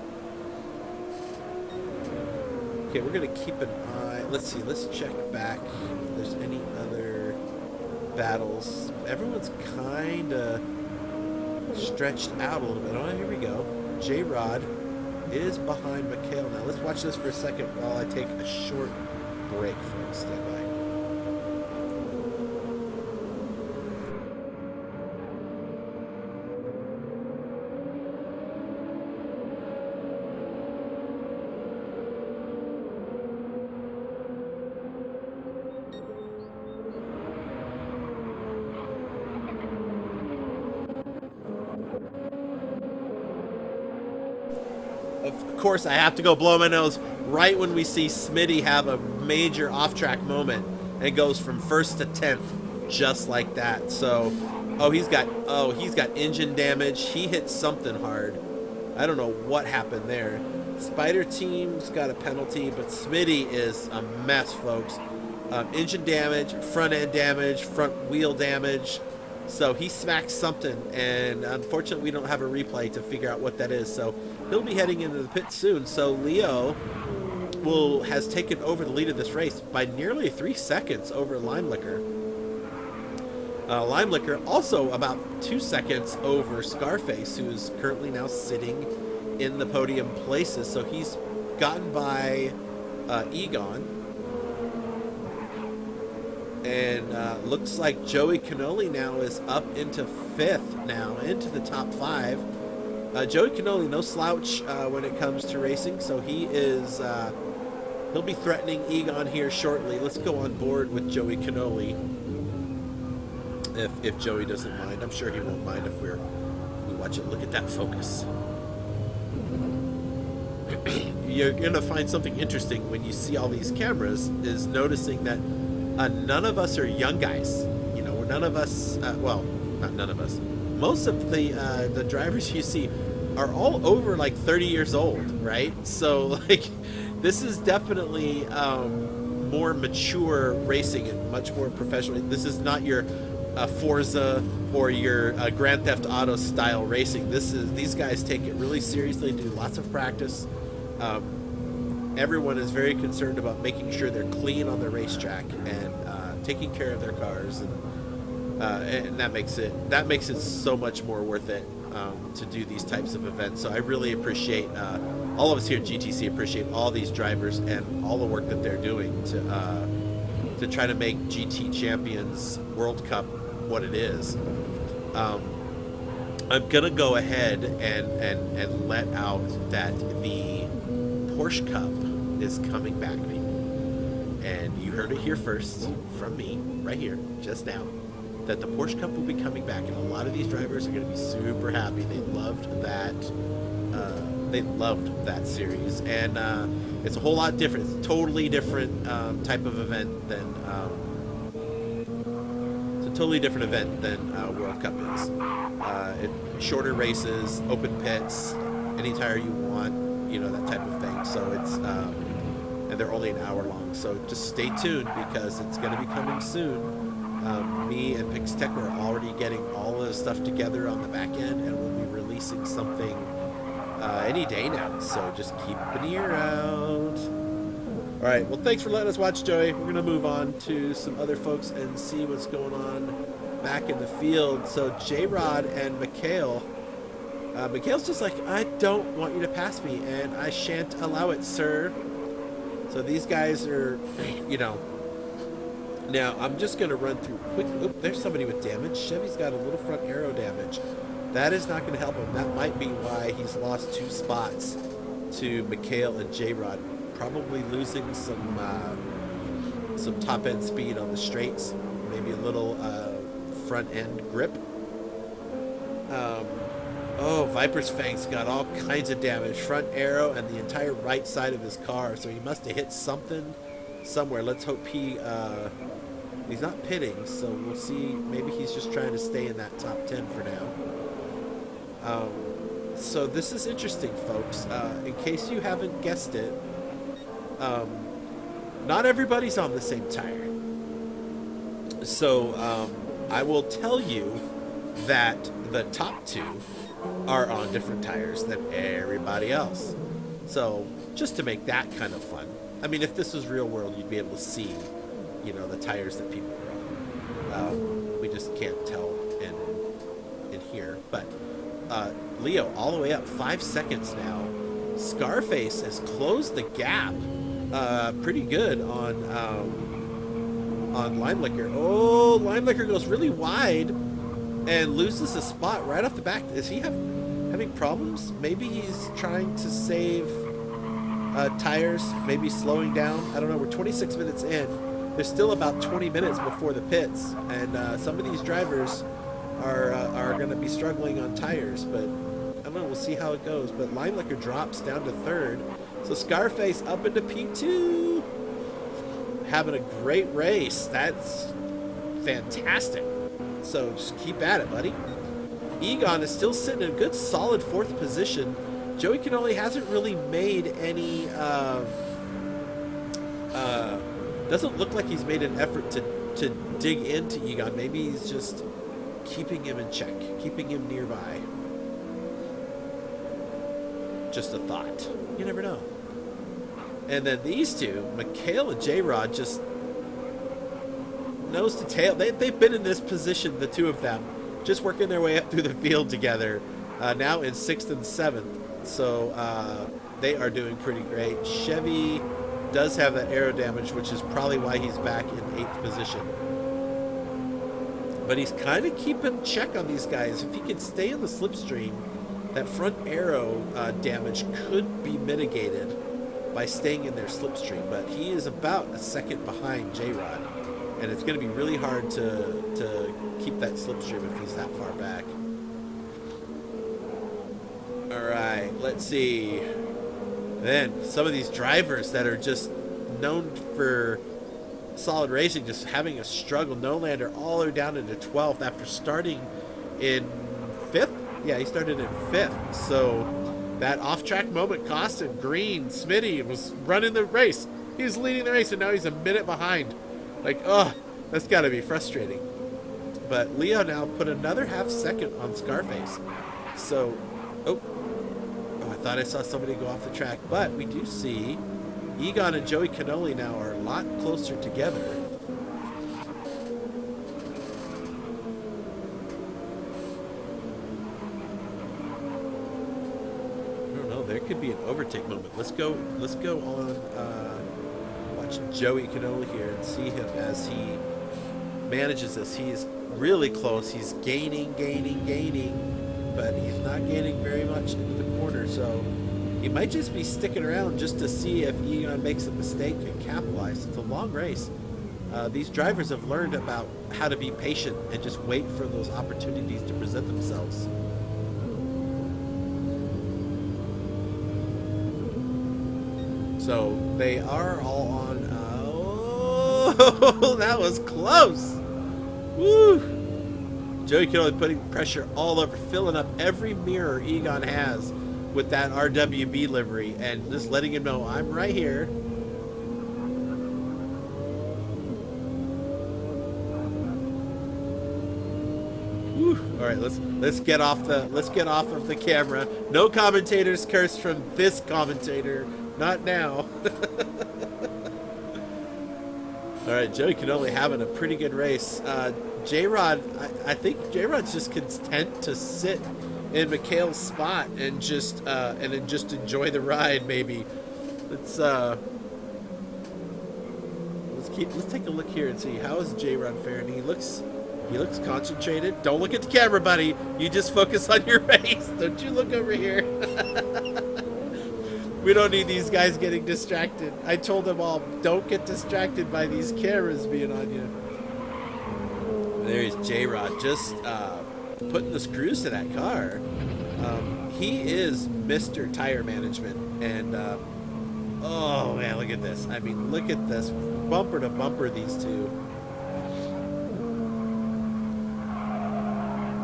Okay, we're gonna keep an eye. Let's see. Let's check back if there's any other battles. Everyone's kind of stretched out a little bit. Oh, here we go. J-Rod is behind Mikhail now. Let's watch this for a second while I take a short break, folks. Stand by. Of course, I have to go blow my nose right when we see Smitty have a major off-track moment and goes from 1st to 10th, just like that. So, he's got engine damage. He hit something hard. I don't know what happened there. Spider Team's got a penalty, but Smitty is a mess, folks. Engine damage, front end damage, front wheel damage. So he smacked something, and unfortunately we don't have a replay to figure out what that is. So he'll be heading into the pit soon. So Leo has taken over the lead of this race by nearly 3 seconds over Lime Liquor. Lime Liquor also about 2 seconds over Scarface, who is currently now sitting in the podium places. So he's gotten by Egon. And looks like Joey Cannoli now is up into 5th now, into the top 5. Joey Cannoli, no slouch when it comes to racing, so he'll be threatening Egon here shortly. Let's go on board with Joey Cannoli, if Joey doesn't mind. I'm sure he won't mind if we watch it. Look at that focus. You're gonna find something interesting when you see all these cameras, is noticing that none of us are young guys. None of us, well, not none of us. Most of the drivers you see are all over like 30 years old, right? So like, this is definitely more mature racing and much more professional. This is not your Forza or your Grand Theft Auto style racing. These guys take it really seriously, do lots of practice. Everyone is very concerned about making sure they're clean on the racetrack and taking care of their cars, and that makes it so much more worth it to do these types of events. So I really appreciate all of us here at GTC appreciate all these drivers and all the work that they're doing to try to make GT Champions World Cup what it is. I'm gonna go ahead and let out that the Porsche Cup is coming back, people. And you heard it here first from me, right here, just now, that the Porsche Cup will be coming back, and a lot of these drivers are going to be super happy. They loved that. They loved that series, and it's a whole lot different. It's a totally different type of event than. It's a totally different event than World Cup is. Shorter races, open pits, any tire you want, you know, that type of thing. So it's. And they're only an hour long, so just stay tuned because it's going to be coming soon. Me and Pixtech are already getting all of the stuff together on the back end, and we'll be releasing something any day now, so just keep an ear out. All right, well, thanks for letting us watch, Joey. We're going to move on to some other folks and see what's going on back in the field. So J-Rod and Mikhail. Mikhail's just like, I don't want you to pass me, and I shan't allow it, sir. So these guys are, you know. Now, I'm just going to run through quick. Oop, there's somebody with damage. Chevy's got a little front arrow damage. That is not going to help him. That might be why he's lost 2 spots to Mikhail and J-Rod. Probably losing some top-end speed on the straights. Maybe a little front-end grip. Oh, Viper's Fang's got all kinds of damage. Front arrow and the entire right side of his car. So he must have hit something somewhere. Let's hope he's not pitting. So we'll see. Maybe he's just trying to stay in that top 10 for now. So this is interesting, folks. In case you haven't guessed it, not everybody's on the same tire. So I will tell you that the top 2 are on different tires than everybody else. So just to make that kind of fun. I mean, if this was real world, you'd be able to see, you know, the tires that people are on. We just can't tell in here. But Leo, all the way up 5 seconds now. Scarface has closed the gap pretty good on Limelicker. Oh, Limelicker goes really wide and loses a spot right off the back. Is he having problems? Maybe he's trying to save tires, maybe slowing down. I don't know. We're 26 minutes in. There's still about 20 minutes before the pits, and some of these drivers are going to be struggling on tires, but I don't know. We'll see how it goes. But Limelicker drops down to 3rd. So Scarface up into P2. Having a great race. That's fantastic. So just keep at it, buddy. Egon is still sitting in a good, solid 4th position. Joey Canoli hasn't really made any... doesn't look like he's made an effort to dig into Egon. Maybe he's just keeping him in check, keeping him nearby. Just a thought. You never know. And then these two, Mikhail and J-Rod, just nose to tail. They've been in this position, the two of them, just working their way up through the field together, now in 6th and 7th. So they are doing pretty great. Chevy does have that aero damage, which is probably why he's back in 8th position. But he's kind of keeping check on these guys. If he can stay in the slipstream, that front aero damage could be mitigated by staying in their slipstream. But he is about a second behind J-Rod. And it's going to be really hard to keep that slipstream if he's that far back. All right, let's see. Then some of these drivers that are just known for solid racing, just having a struggle. Nolander all the way down into 12th after starting in 5th. Yeah, he started in 5th. So that off-track moment cost him. Green, Smitty was running the race. He was leading the race, and now he's a minute behind. Like, oh, that's got to be frustrating. But Leo now put another half second on Scarface. So, oh, I thought I saw somebody go off the track. But we do see Egon and Joey Cannoli now are a lot closer together. I don't know. There could be an overtake moment. Let's go on. Watch Joey Cannoli here and see him as he manages this. He's really close. He's gaining, but he's not gaining very much into the corner. So he might just be sticking around just to see if Egon makes a mistake and capitalize. It's a long race. These drivers have learned about how to be patient and just wait for those opportunities to present themselves. So they are all on. Oh, that was close. Woo! Joey Cannoli putting pressure all over, filling up every mirror Egon has with that RWB livery, and just letting him know I'm right here. Woo. All right, let's get off of the camera. No commentators curse from this commentator. Not now. All right, Joey Cannoli having a pretty good race. J-Rod, I think J-Rod's just content to sit in Mikhail's spot and just enjoy the ride. Maybe let's take a look here and see how is J-Rod faring. He looks concentrated. Don't look at the camera, buddy. You just focus on your race. Don't you look over here. We don't need these guys getting distracted. I told them all, don't get distracted by these cameras being on you. There's J-Rod just putting the screws to that car. He is Mr. Tire Management. And, oh, man, look at this. I mean, look at this. Bumper to bumper, these two.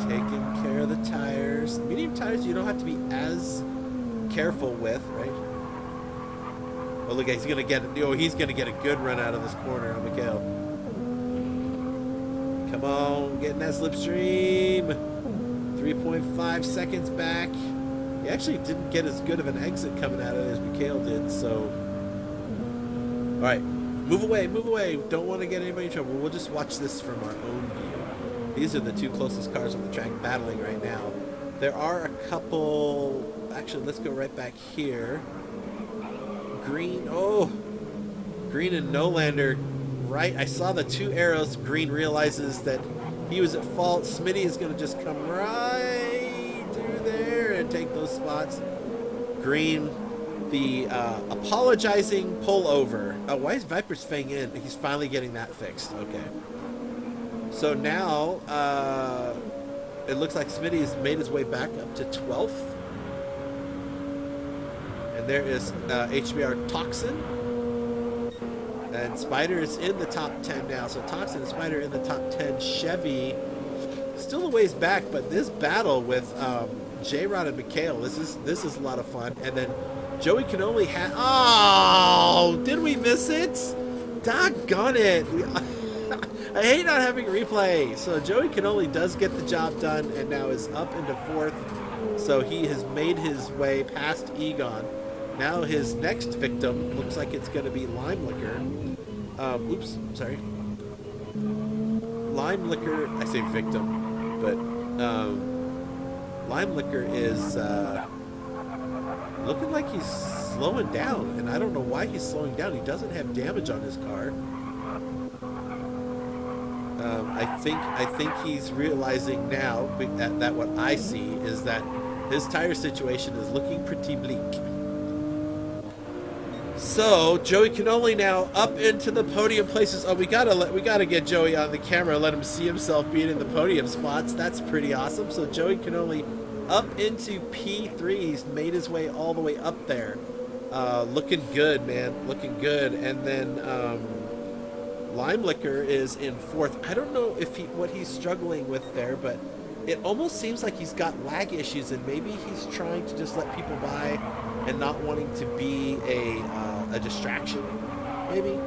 Taking care of the tires. Medium tires you don't have to be as careful with, right? Oh, look, he's gonna get a good run out of this corner on Mikhail. Come on, getting that slipstream. 3.5 seconds back. He actually didn't get as good of an exit coming out of it as Mikhail did, so. All right, move away. Don't want to get anybody in trouble. We'll just watch this from our own view. These are the two closest cars on the track battling right now. There are a couple. Actually, let's go right back here. Green and Nolander, right? I saw the two arrows. Green realizes that he was at fault. Smitty is going to just come right through there and take those spots. Green, the apologizing pullover. Oh, why is Viper's Fang in? He's finally getting that fixed. Okay. So now, it looks like Smitty has made his way back up to 12th. And there is HBR Toxin. And Spider is in the top 10 now. So Toxin and Spider in the top 10. Chevy still a ways back, but this battle with J-Rod and Mikhail, this is a lot of fun. And then Joey Cannoli had... Oh! Did we miss it? Doggone it! I hate not having a replay. So Joey Cannoli does get the job done and now is up into 4th. So he has made his way past Egon. Now his next victim looks like it's going to be Lime Liquor. Oops, sorry. Lime Liquor, I say victim, but Lime Liquor is looking like he's slowing down, and I don't know why he's slowing down. He doesn't have damage on his car. I think he's realizing now that what I see is that his tire situation is looking pretty bleak. So Joey Cannoli now up into the podium places. Oh, we gotta get Joey on the camera, let him see himself being in the podium spots. That's pretty awesome. So Joey Cannoli up into P3. He's made his way all the way up there. Looking good, man. Looking good. And then Lime Liquor is in 4th. I don't know if what he's struggling with there, but it almost seems like he's got lag issues, and maybe he's trying to just let people by and not wanting to be a distraction, maybe.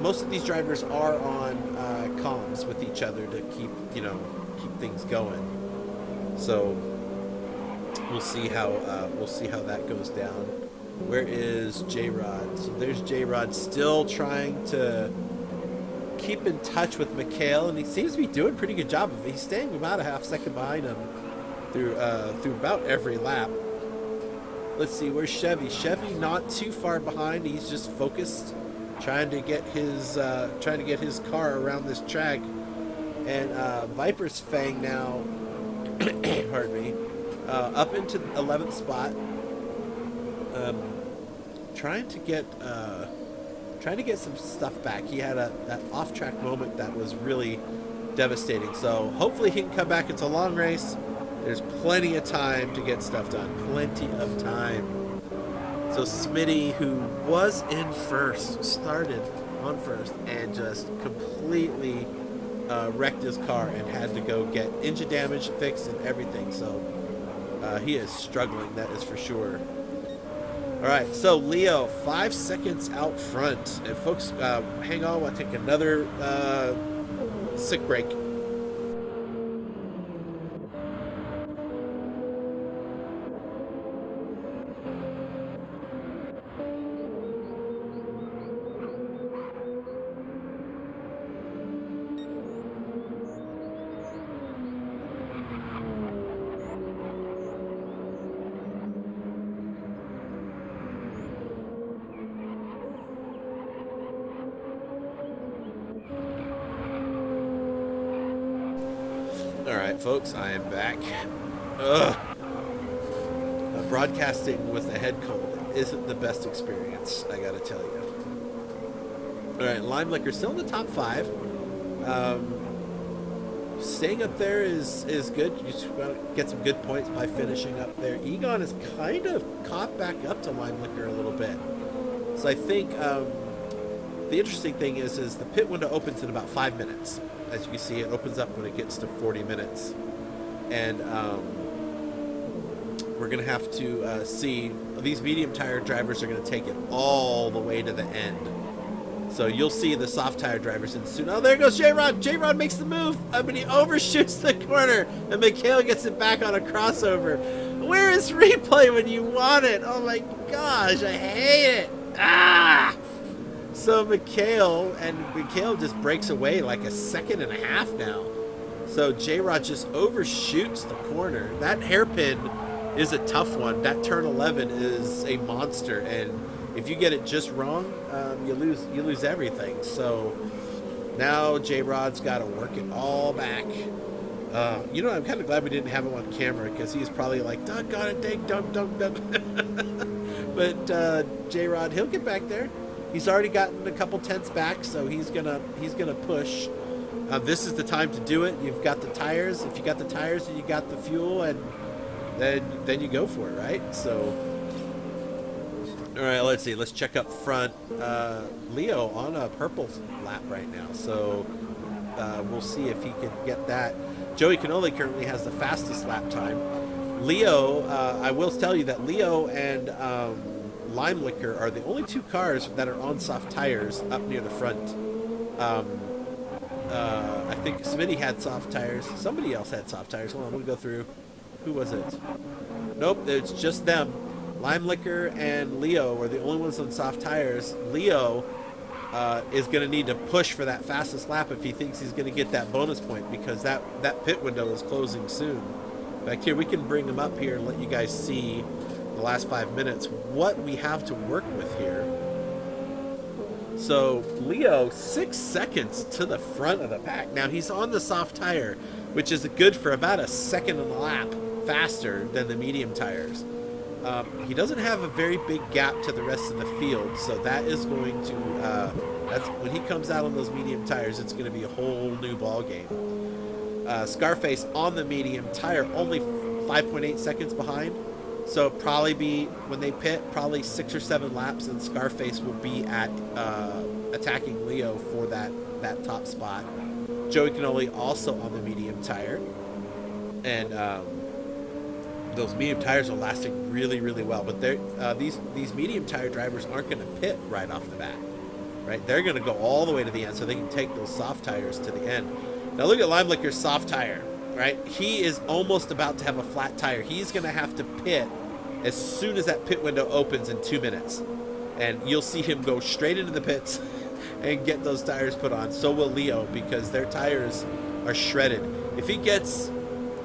Most of these drivers are on comms with each other to keep things going. So we'll see how that goes down. Where is J-Rod? So there's J-Rod still trying to keep in touch with Mikhail, and he seems to be doing a pretty good job of it. He's staying about a half second behind him through about every lap. Let's see, where's Chevy? Chevy not too far behind. He's just focused, trying to get his car around this track. And Viper's Fang now, pardon me, up into 11th spot. Trying to get some stuff back. He had that off-track moment that was really devastating. So hopefully he can come back. It's a long race. There's plenty of time to get stuff done. Plenty of time. So Smitty, who was in first, started on first and just completely wrecked his car and had to go get engine damage fixed and everything. So he is struggling, that is for sure. All right, so Leo, 5 seconds out front. And folks, hang on, I'll take another sick break. Alright folks, I am back. Broadcasting with a head cold isn't the best experience, I gotta tell you. Alright, Lime Liquor still in the top 5. Staying up there is good. You just gotta get some good points by finishing up there. Egon is kind of caught back up to Lime Liquor a little bit. So I think the interesting thing is the pit window opens in about 5 minutes. As you can see, it opens up when it gets to 40 minutes. And we're going to have to see, these medium tire drivers are going to take it all the way to the end. So you'll see the soft tire drivers in soon. Oh, there goes J-Rod. J-Rod makes the move. But he overshoots the corner. And Mikhail gets it back on a crossover. Where is replay when you want it? Oh my gosh, I hate it. Ah! So Mikhail just breaks away like a second and a half now. So J-Rod just overshoots the corner. That hairpin is a tough one. That turn 11 is a monster, and if you get it just wrong, you lose everything. So now J-Rod's got to work it all back. I'm kind of glad we didn't have him on camera, because he's probably like, doggone it, dang, dunk. But J-Rod, he'll get back there. He's already gotten a couple tenths back, so he's gonna push. This is the time to do it. You've got the tires. If you got the tires and you got the fuel, and then you go for it, right? So, all right, let's see. Let's check up front. Leo on a purple lap right now, so we'll see if he can get that. Joey Canoli currently has the fastest lap time. Leo, I will tell you that Leo and Lime Liquor are the only two cars that are on soft tires up near the front. I think Smitty had soft tires. Somebody else had soft tires. Hold on, we'll go through. Who was it? Nope, it's just them. Lime Liquor and Leo are the only ones on soft tires. Leo is going to need to push for that fastest lap if he thinks he's going to get that bonus point, because that pit window is closing soon. Back here, we can bring them up here and let you guys see the last 5 minutes what we have to work with here. So Leo, 6 seconds to the front of the pack. Now he's on the soft tire, which is good for about a second and a lap faster than the medium tires. He doesn't have a very big gap to the rest of the field, so that is going to that's when he comes out on those medium tires, it's going to be a whole new ball game. Scarface on the medium tire, only 5.8 seconds behind. So probably be, when they pit, probably 6 or 7 laps, and Scarface will be at attacking Leo for that top spot. Joey Canoli also on the medium tire. And those medium tires are lasting really, really well. But these medium tire drivers aren't going to pit right off the bat. right? They're going to go all the way to the end so they can take those soft tires to the end. Now look at Limelicker's soft tire, right? He is almost about to have a flat tire. He's going to have to pit as soon as that pit window opens in 2 minutes. And you'll see him go straight into the pits and get those tires put on. So will Leo, because their tires are shredded. If he gets,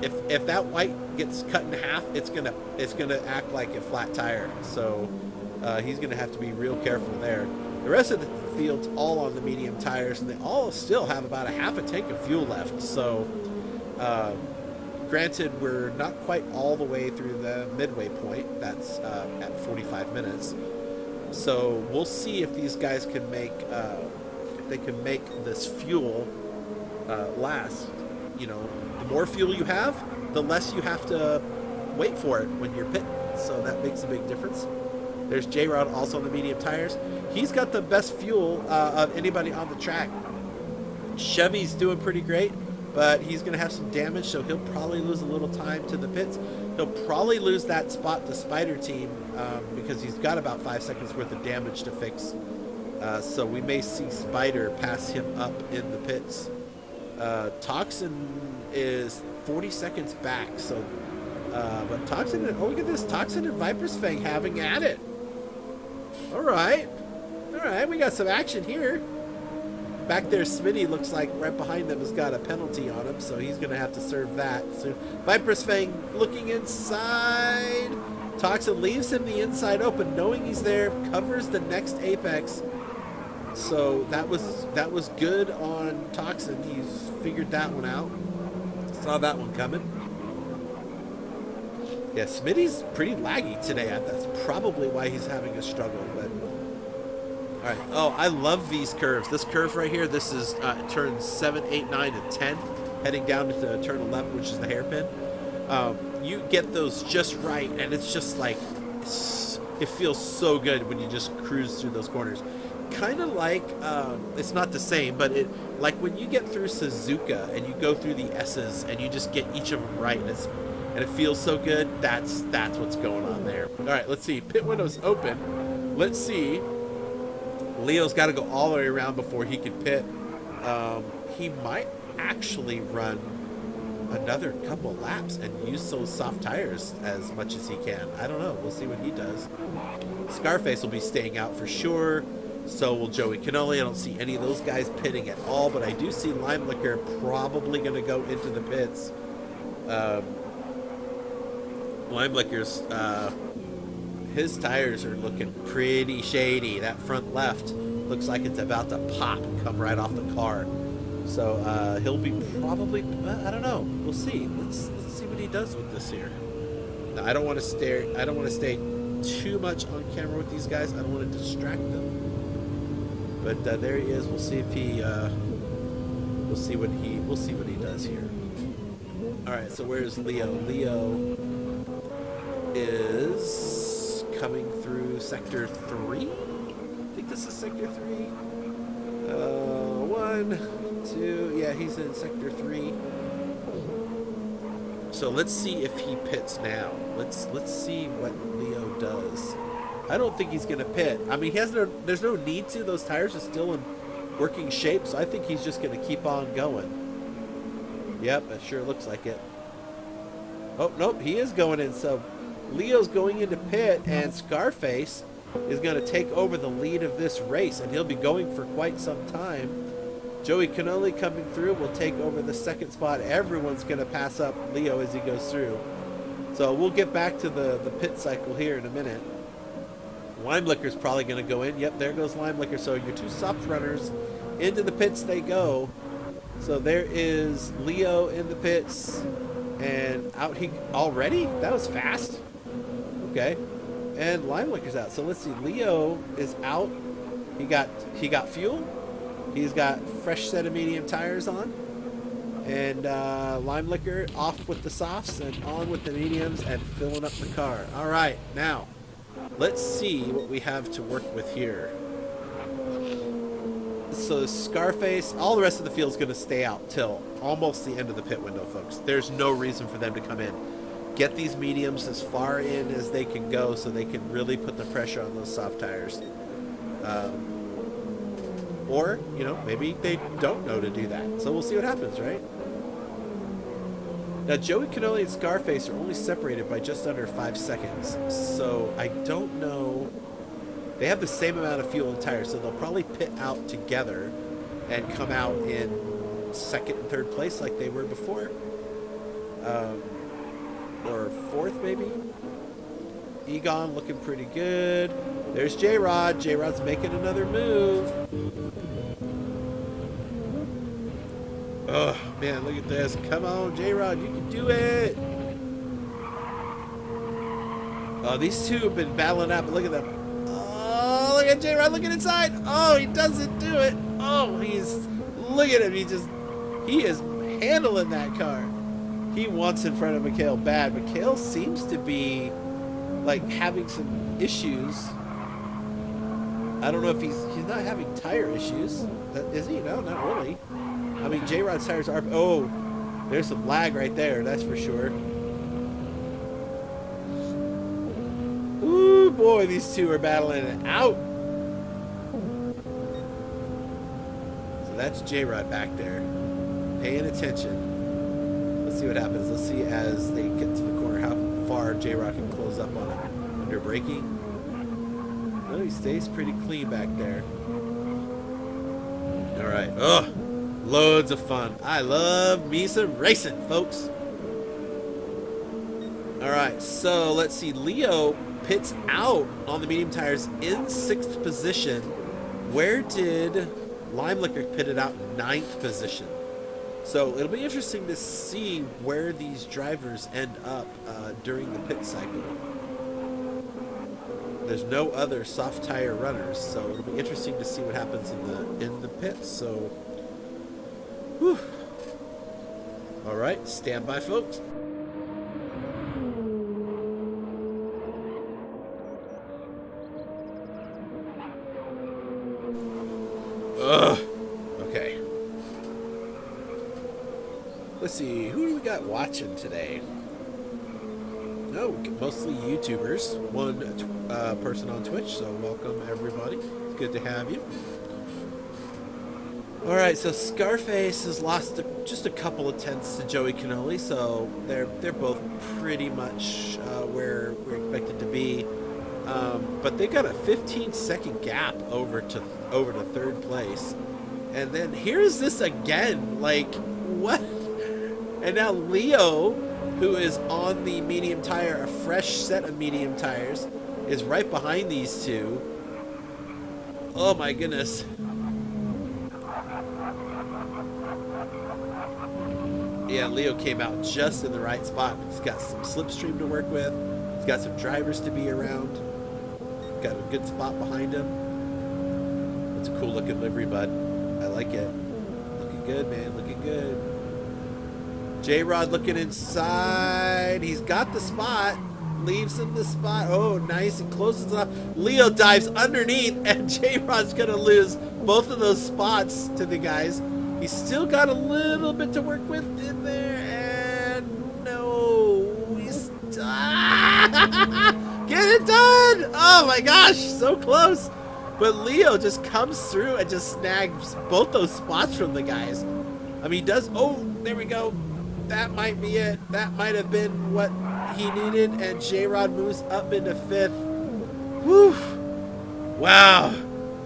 if that white gets cut in half, it's gonna act like a flat tire. So he's gonna have to be real careful there. The rest of the field's all on the medium tires, and they all still have about a half a tank of fuel left. So granted, we're not quite all the way through the midway point. That's at 45 minutes. So we'll see if these guys can make this fuel last. You know, the more fuel you have, the less you have to wait for it when you're pitting. So that makes a big difference. There's J-Rod also on the medium tires. He's got the best fuel of anybody on the track. Chevy's doing pretty great, but he's going to have some damage, so he'll probably lose a little time to the pits. He'll probably lose that spot to Spider Team because he's got about 5 seconds worth of damage to fix. So we may see Spider pass him up in the pits. Toxin is 40 seconds back, so but Toxin, oh look at this, Toxin and Viper's Fang having at it. All right, we got some action here. Back there, Smitty looks like right behind them has got a penalty on him, so he's going to have to serve that soon. Viper's Fang looking inside. Toxin leaves him the inside open, knowing he's there, covers the next apex. So that was good on Toxin. He's figured that one out. Saw that one coming. Yeah, Smitty's pretty laggy today. That's probably why he's having a struggle. But all right. Oh, I love these curves. This curve right here. This is turns 7, 8, 9, and 10, heading down to turn 11, which is the hairpin. You get those just right, and it's just like it feels so good when you just cruise through those corners. Kind of like it's not the same, but it like when you get through Suzuka and you go through the S's and you just get each of them right, and it feels so good. That's what's going on there. All right, let's see. Pit window's open. Let's see. Leo's got to go all the way around before he can pit. He might actually run another couple laps and use those soft tires as much as he can. I don't know. We'll see what he does. Scarface will be staying out for sure. So will Joey Cannoli. I don't see any of those guys pitting at all, but I do see Limelicker probably going to go into the pits. Limelicker's his tires are looking pretty shady. That front left looks like it's about to pop and come right off the car. So he'll be probably, I don't know. We'll see. Let's see what he does with this here. Now, I don't want to stay too much on camera with these guys. I don't want to distract them. But there he is. We'll see if he we'll see what he does here. All right. So where's Leo? Leo is coming through sector 3. I think this is sector 3. 1, 2. Yeah, he's in sector 3. So let's see if he pits now. Let's see what Leo does. I don't think he's gonna pit. I mean, there's no need to. Those tires are still in working shape, so I think he's just gonna keep on going. Yep, it sure looks like it. Oh nope, he is going in. So Leo's going into pit, and Scarface is going to take over the lead of this race, and he'll be going for quite some time. Joey Cannoli coming through will take over the second spot. Everyone's going to pass up Leo as he goes through. So we'll get back to the pit cycle here in a minute. Limelicker's probably going to go in. Yep, there goes Limelicker. So your two soft runners, into the pits they go. So there is Leo in the pits, and out he already? That was fast. Okay, and Limelicker's out. So let's see. Leo is out. He got fuel. He's got fresh set of medium tires on, and Limelicker off with the softs and on with the mediums and filling up the car. All right, now let's see what we have to work with here. So Scarface, all the rest of the field's going to stay out till almost the end of the pit window, folks. There's no reason for them to come in. Get these mediums as far in as they can go so they can really put the pressure on those soft tires. Or, you know, maybe they don't know to do that. So we'll see what happens, right? Now, Joey Canoli and Scarface are only separated by just under 5 seconds. So I don't know. They have the same amount of fuel and tires, so they'll probably pit out together and come out in second and third place like they were before. Or fourth, maybe. Egon looking pretty good. There's J-Rod. J-Rod's making another move. Oh, man, look at this. Come on, J-Rod, you can do it. Oh, these two have been battling out, but look at them. Oh, look at J-Rod looking inside. Oh, he doesn't do it. Oh, look at him. He is handling that car. He wants in front of Mikhail bad. Mikhail seems to be, like, having some issues. I don't know if he's not having tire issues. Is he? No, not really. I mean, J-Rod's tires are... Oh, there's some lag right there, that's for sure. Ooh, boy, these two are battling it out. So that's J-Rod back there, paying attention. Let's see what happens. Let's see as they get to the corner how far J-Rod can close up on him under braking. No, he stays pretty clean back there. All right. Oh, loads of fun. I love me some racing, folks. All right, so let's see. Leo pits out on the medium tires in 6th position. Where did Lime Liquor pit it out in 9th position? So it'll be interesting to see where these drivers end up during the pit cycle. There's no other soft tire runners, so it'll be interesting to see what happens in the pits. So, whew. All right, stand by, folks. Ugh. Okay. Let's see, who do we got watching today? No, mostly YouTubers. One person on Twitch, so welcome everybody. It's good to have you. All right, so Scarface has lost just a couple of tenths to Joey Canoli, so they're both pretty much where we're expected to be. But they got a 15-second gap over to 3rd place, and then here's this again. Like, what? And now Leo, who is on the medium tire, a fresh set of medium tires, is right behind these two. Oh my goodness. Yeah, Leo came out just in the right spot. He's got some slipstream to work with. He's got some drivers to be around. Got a good spot behind him. It's a cool looking livery, bud. I like it. Looking good, man. Looking good. J-Rod looking inside. He's got the spot. Leaves him the spot. Oh, nice. And closes it up. Leo dives underneath, and J-Rod's going to lose both of those spots to the guys. He's still got a little bit to work with in there. And no. He's... Get it done! Oh my gosh, so close. But Leo just comes through and just snags both those spots from the guys. I mean, he does... Oh, there we go. That might be it. That might have been what he needed, and J-Rod moves up into 5th. Whew. Wow.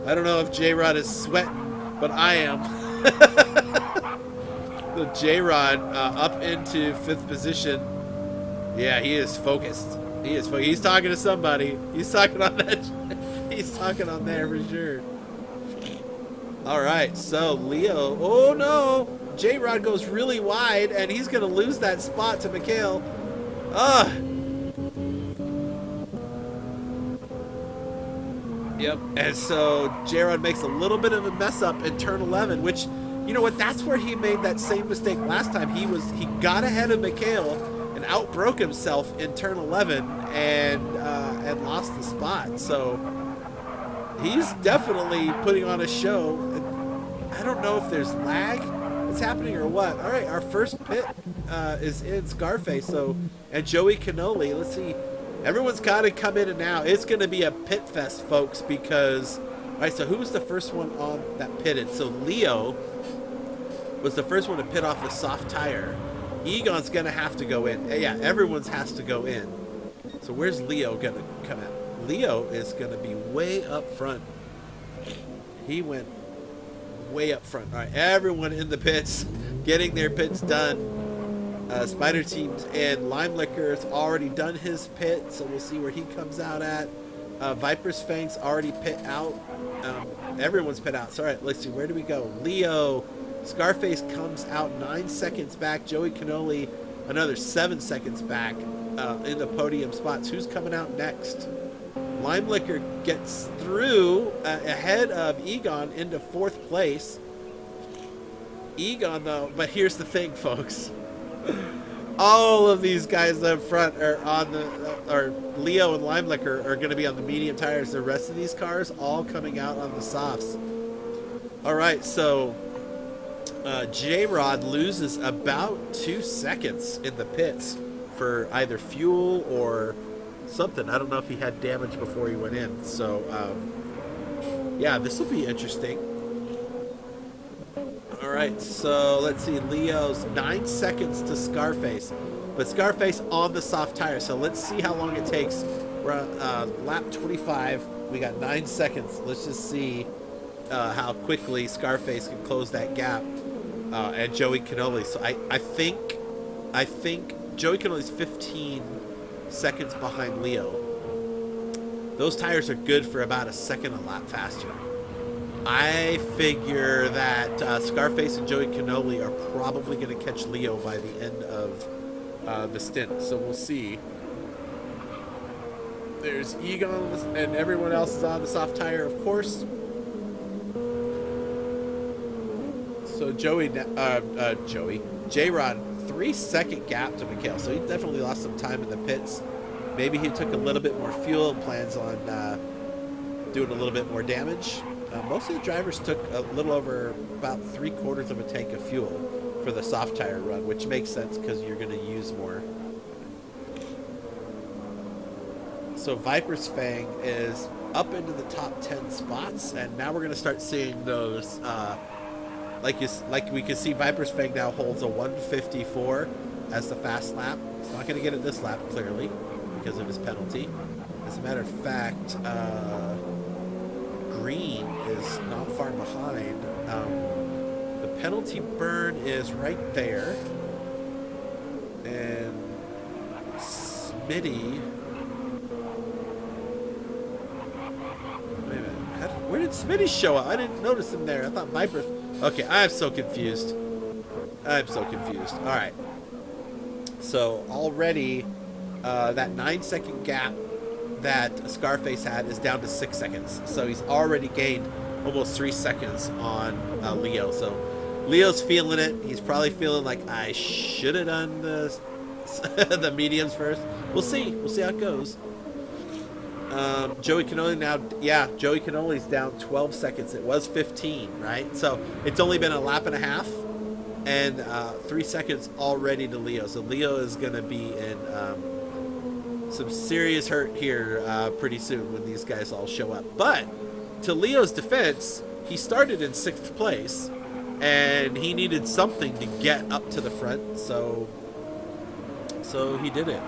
I don't know if J-Rod is sweating, but I am. So J-Rod up into 5th position. Yeah, he is focused. He is focused. He's talking to somebody. He's talking on that. He's talking on there for sure. All right, so Leo. Oh no. J-Rod goes really wide, and he's going to lose that spot to Mikhail. Yep, and so J-Rod makes a little bit of a mess up in turn 11, which, you know what, that's where he made that same mistake last time. He got ahead of Mikhail and outbroke himself in turn 11 and lost the spot. So he's definitely putting on a show. I don't know if there's lag that's happening or what. All right, our first pit is in Scarface. And Joey Canoli. Let's see. Everyone's got to come in and out. It's going to be a pit fest, folks, because All right, so who was the first one on that pitted? So Leo was the first one to pit off the soft tire. Egon's going to have to go in. Yeah, everyone's has to go in. So where's Leo going to come out? Leo is going to be way up front. He went way up front. All right, everyone in the pits getting their pits done. Spider Teams and Lime Liquor's already done his pit, so we'll see where he comes out at. Viper's Fang's already pit out. Everyone's pit out. So, all right, let's see. Where do we go? Leo. Scarface comes out 9 seconds back. Joey Cannoli another 7 seconds back in the podium spots. Who's coming out next? Lime Liquor gets through ahead of Egon into 4th place. Egon, though, but here's the thing, folks. All of these guys up front are on or Leo and Lime Liquor are going to be on the medium tires. The rest of these cars all coming out on the softs. All right, so J-Rod loses about 2 seconds in the pits for either fuel or something. I don't know if he had damage before he went in. So, yeah, this will be interesting. All right, so let's see. Leo's 9 seconds to Scarface, but Scarface on the soft tire. So let's see how long it takes. We're on lap 25. We got 9 seconds. Let's just see how quickly Scarface can close that gap. And Joey Cannoli. So I think Joey Cannoli's 15 seconds behind Leo. Those tires are good for about a second a lap faster. I figure that Scarface and Joey Cannoli are probably going to catch Leo by the end of the stint. So we'll see. There's Egon and everyone else is on the soft tire, of course. So J-Rod, 3 second gap to Mikhail. So he definitely lost some time in the pits. Maybe he took a little bit more fuel and plans on doing a little bit more damage. Most of the drivers took a little over about 3/4 of a tank of fuel for the soft tire run, which makes sense because you're going to use more. So Viper's Fang is up into the top 10 spots, and now we're going to start seeing those. Like we can see, Viper's Fang now holds a 154 as the fast lap. He's not going to get it this lap, clearly, because of his penalty. As a matter of fact, Green is not far behind. The penalty burn is right there. And Smitty... Wait a minute. Where did Smitty show up? I didn't notice him there. I thought Viper... Okay, I'm so confused. All right. So already that 9 second gap that Scarface had is down to 6 seconds. So he's already gained almost 3 seconds on Leo. So Leo's feeling it. He's probably feeling like, I should have done the mediums first. We'll see. We'll see how it goes. Joey Cannoli now, yeah, Joey Cannoli's down 12 seconds. It was 15, right? So it's only been a lap and a half, and 3 seconds already to Leo. So Leo is going to be in some serious hurt here pretty soon when these guys all show up. But to Leo's defense, he started in 6th place, and he needed something to get up to the front, so he did it.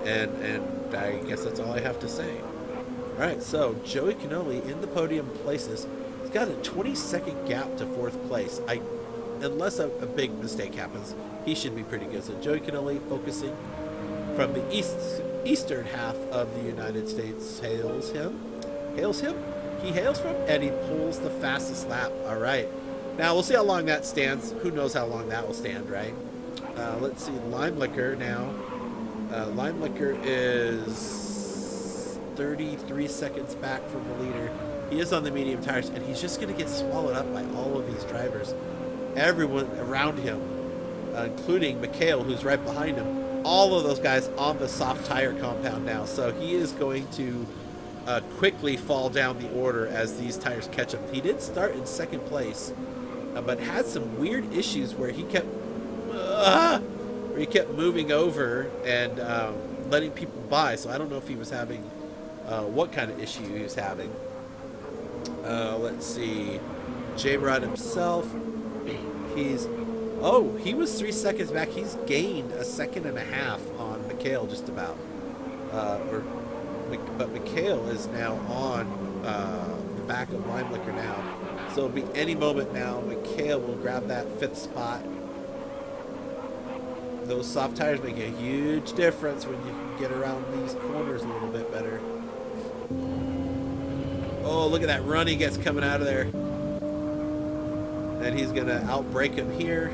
And I guess that's all I have to say. All right, so Joey Cannoli in the podium places. He's got a 20-second gap to 4th place. Unless a big mistake happens, he should be pretty good. So Joey Cannoli focusing from the eastern half of the United States hails him. He hails from, and he pulls the fastest lap. All right. Now, we'll see how long that stands. Who knows how long that will stand, right? Let's see. Lime Liquor now. Lime Liquor is 33 seconds back from the leader. He is on the medium tires, and he's just going to get swallowed up by all of these drivers. Everyone around him, including Mikhail, who's right behind him. All of those guys on the soft tire compound now. So he is going to quickly fall down the order as these tires catch him. He did start in 2nd place, but had some weird issues where he kept moving over and letting people by. So I don't know if he was having what kind of issue he was having. Let's see. J-Rod himself, he was 3 seconds back. He's gained a second and a half on Mikhail just about. But Mikhail is now on the back of Limelicker now. So it'll be any moment now. Mikhail will grab that 5th spot. Those soft tires make a huge difference when you can get around these corners a little bit better. Oh, look at that run he gets coming out of there. And he's going to outbrake him here.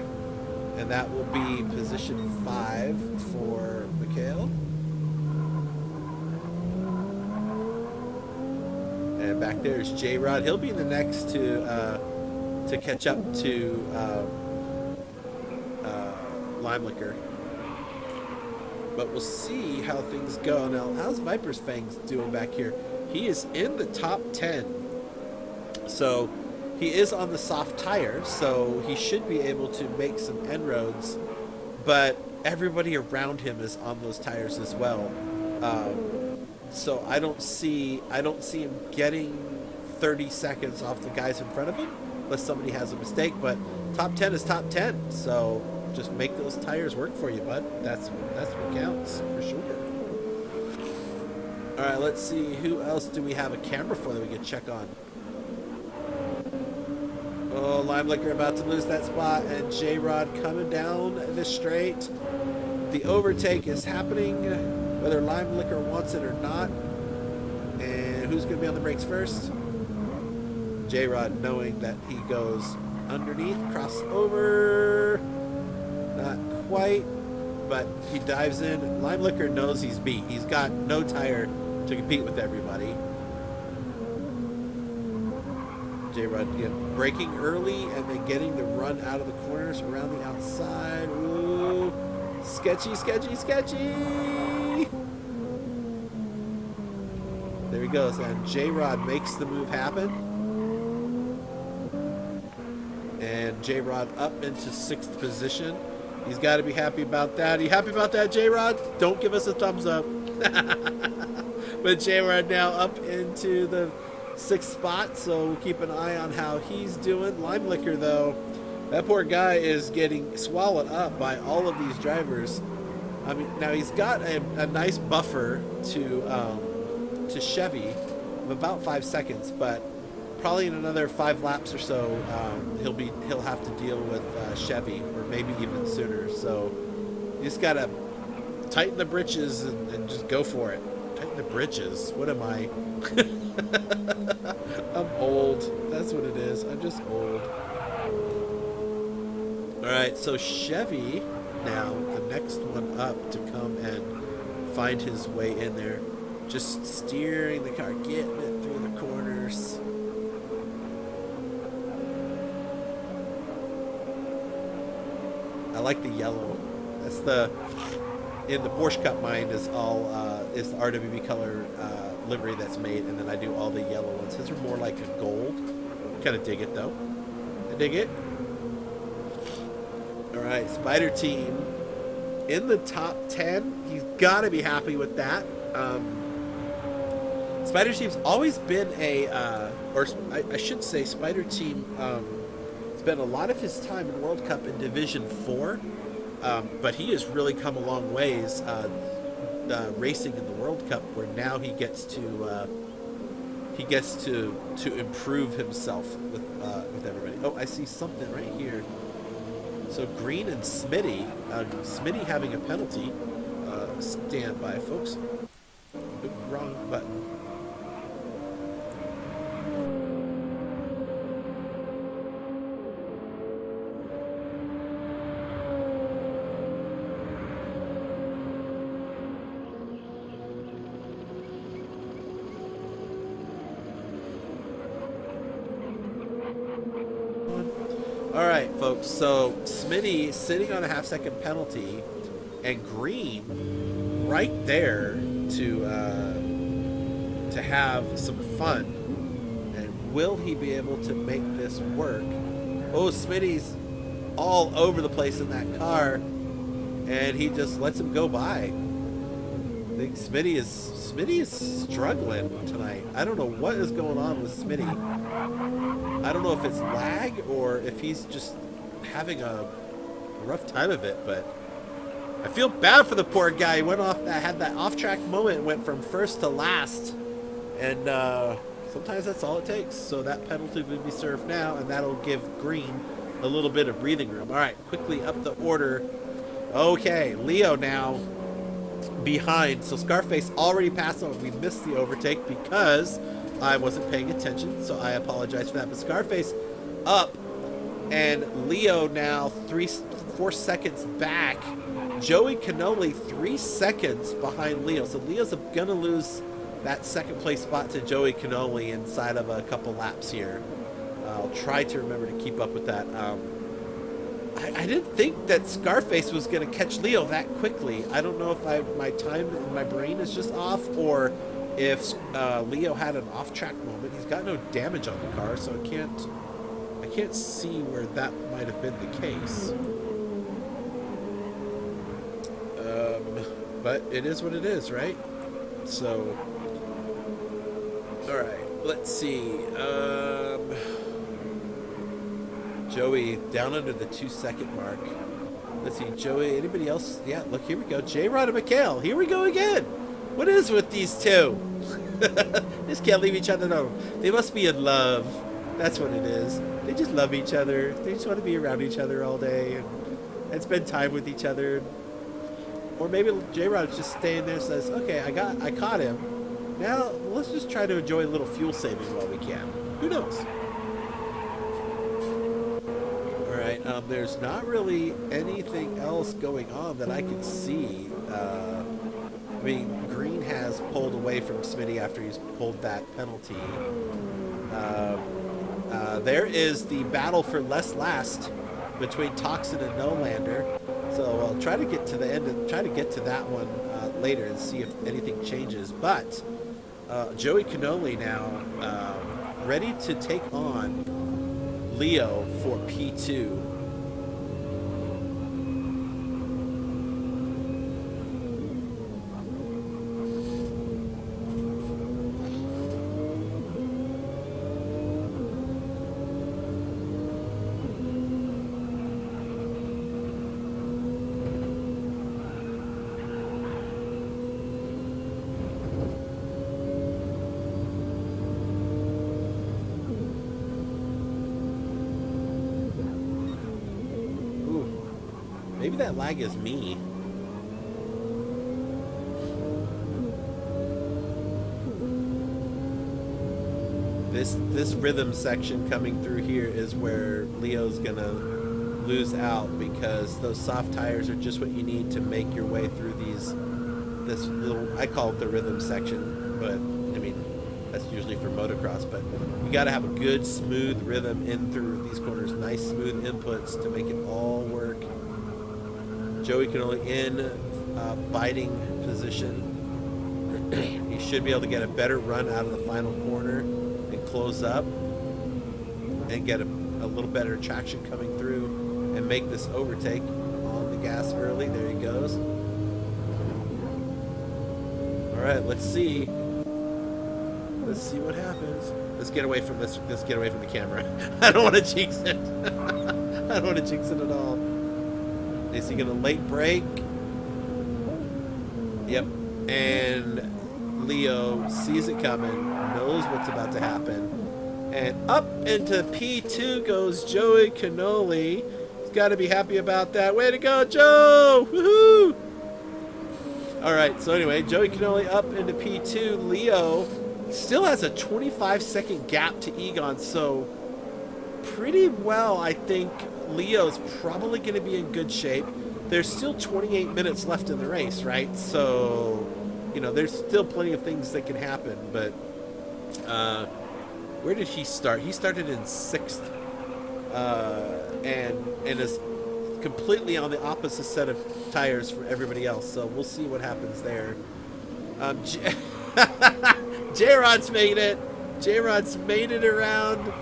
And that will be position 5 for Mikhail. And back there's J-Rod. He'll be the next to catch up to Limelicker. But we'll see how things go. Now, how's Viper's Fangs doing back here? He is in the top 10. So he is on the soft tire, so he should be able to make some inroads. But everybody around him is on those tires as well. So I don't see him getting 30 seconds off the guys in front of him unless somebody has a mistake. But top 10 is top 10. So just make those tires work for you, bud. That's what counts for sure. All right, let's see. Who else do we have a camera for that we can check on? Oh, Limelicker about to lose that spot, and J-Rod coming down the straight. The overtake is happening, whether Limelicker wants it or not. And who's going to be on the brakes first? J-Rod, knowing that he goes underneath, cross over. Not quite, but he dives in. Limelicker knows he's beat. He's got no tire to compete with everybody. J-Rod braking early and then getting the run out of the corners around the outside. Ooh, sketchy, sketchy, sketchy. There he goes, and J-Rod makes the move happen. And J-Rod up into 6th position. He's got to be happy about that. Are you happy about that, J-Rod? Don't give us a thumbs up. But J-Rod now up into the 6th spot, so we'll keep an eye on how he's doing. Limelicker, though, that poor guy is getting swallowed up by all of these drivers. I mean, now he's got a nice buffer to Chevy of about 5 seconds, but probably in another 5 laps or so, he'll have to deal with Chevy, or maybe even sooner. So you just gotta tighten the britches and just go for it. Tighten the britches. What am I? I'm old. That's what it is. I'm just old. All right, so Chevy now, the next one up to come and find his way in there. Just steering the car, getting it through the corners. I like the yellow. That's in the Porsche Cup mine is all is the RWB color livery that's made, and then I do all the yellow ones. His are more like a gold. Kind of dig it though. I dig it. All right, Spider Team in the top 10. He's got to be happy with that. Spider Team's always been I should say Spider Team spent a lot of his time in World Cup in Division 4, but he has really come a long ways racing in the World Cup, where now he gets to improve himself with everybody. Oh, I see something right here. So Green and Smitty, Smitty having a penalty. Stand by, folks. Oops, wrong button. All right, folks, so Smitty sitting on a half-second penalty, and Green right there to have some fun. And will he be able to make this work? Oh, Smitty's all over the place in that car, and he just lets him go by. I think Smitty is struggling tonight. I don't know what is going on with Smitty. I don't know if it's lag or if he's just having a rough time of it, but I feel bad for the poor guy. He went off, had that off-track moment, went from first to last, and sometimes that's all it takes. So that penalty will be served now, and that'll give Green a little bit of breathing room. All right, quickly up the order. Okay, Leo now behind. So Scarface already passed on. We missed the overtake because I wasn't paying attention, so I apologize for that. But Scarface up, and Leo now 4 seconds back. Joey Cannoli 3 seconds behind Leo. So Leo's gonna lose that second place spot to Joey Cannoli inside of a couple laps here. I'll try to remember to keep up with that. I didn't think that Scarface was going to catch Leo that quickly. I don't know if my time in my brain is just off, or if Leo had an off-track moment. He's got no damage on the car, so I can't see where that might have been the case. But it is what it is, right? So, all right, let's see. Joey down under the 2 second mark. Let's see, Joey, anybody else? Yeah, look, here we go. J-Rod and Mikhail. Here we go again. What is with these two? They just can't leave each other alone. They must be in love. That's what it is. They just love each other. They just want to be around each other all day and spend time with each other. Or maybe J-Rod's just staying there and says, okay, I caught him. Now let's just try to enjoy a little fuel saving while we can. Who knows? There's not really anything else going on that I can see. I mean, Green has pulled away from Smitty after he's pulled that penalty. There is the battle for last between Toxin and Nolander. So I'll try to get to the end and try to get to that one later and see if anything changes. But Joey Cannoli now ready to take on Leo for P2. Maybe that lag is me. This rhythm section coming through here is where Leo's gonna lose out, because those soft tires are just what you need to make your way through this little, I call it the rhythm section, but I mean that's usually for motocross, but you got to have a good smooth rhythm in through these corners, nice smooth inputs to make it all work. Joey Cannoli in biting position. He should be able to get a better run out of the final corner and close up and get a little better traction coming through and make this overtake on the gas early. There he goes. All right, let's see. Let's see what happens. Let's get away from this. Let's get away from the camera. I don't want to jinx it. I don't want to jinx it at all. Is he gonna late break? Yep. And Leo sees it coming, knows what's about to happen, and up into P2 goes Joey Cannoli. He's got to be happy about that. Way to go, Joe! Woohoo! All right. So anyway, Joey Cannoli up into P2. Leo still has a 25-second gap to Egon, so pretty well, I think Leo's probably going to be in good shape. There's still 28 minutes left in the race, right? So, you know, there's still plenty of things that can happen. But where did he start? He started in 6th and is completely on the opposite set of tires for everybody else. So we'll see what happens there. J-Rod's made it. J-Rod's made it around.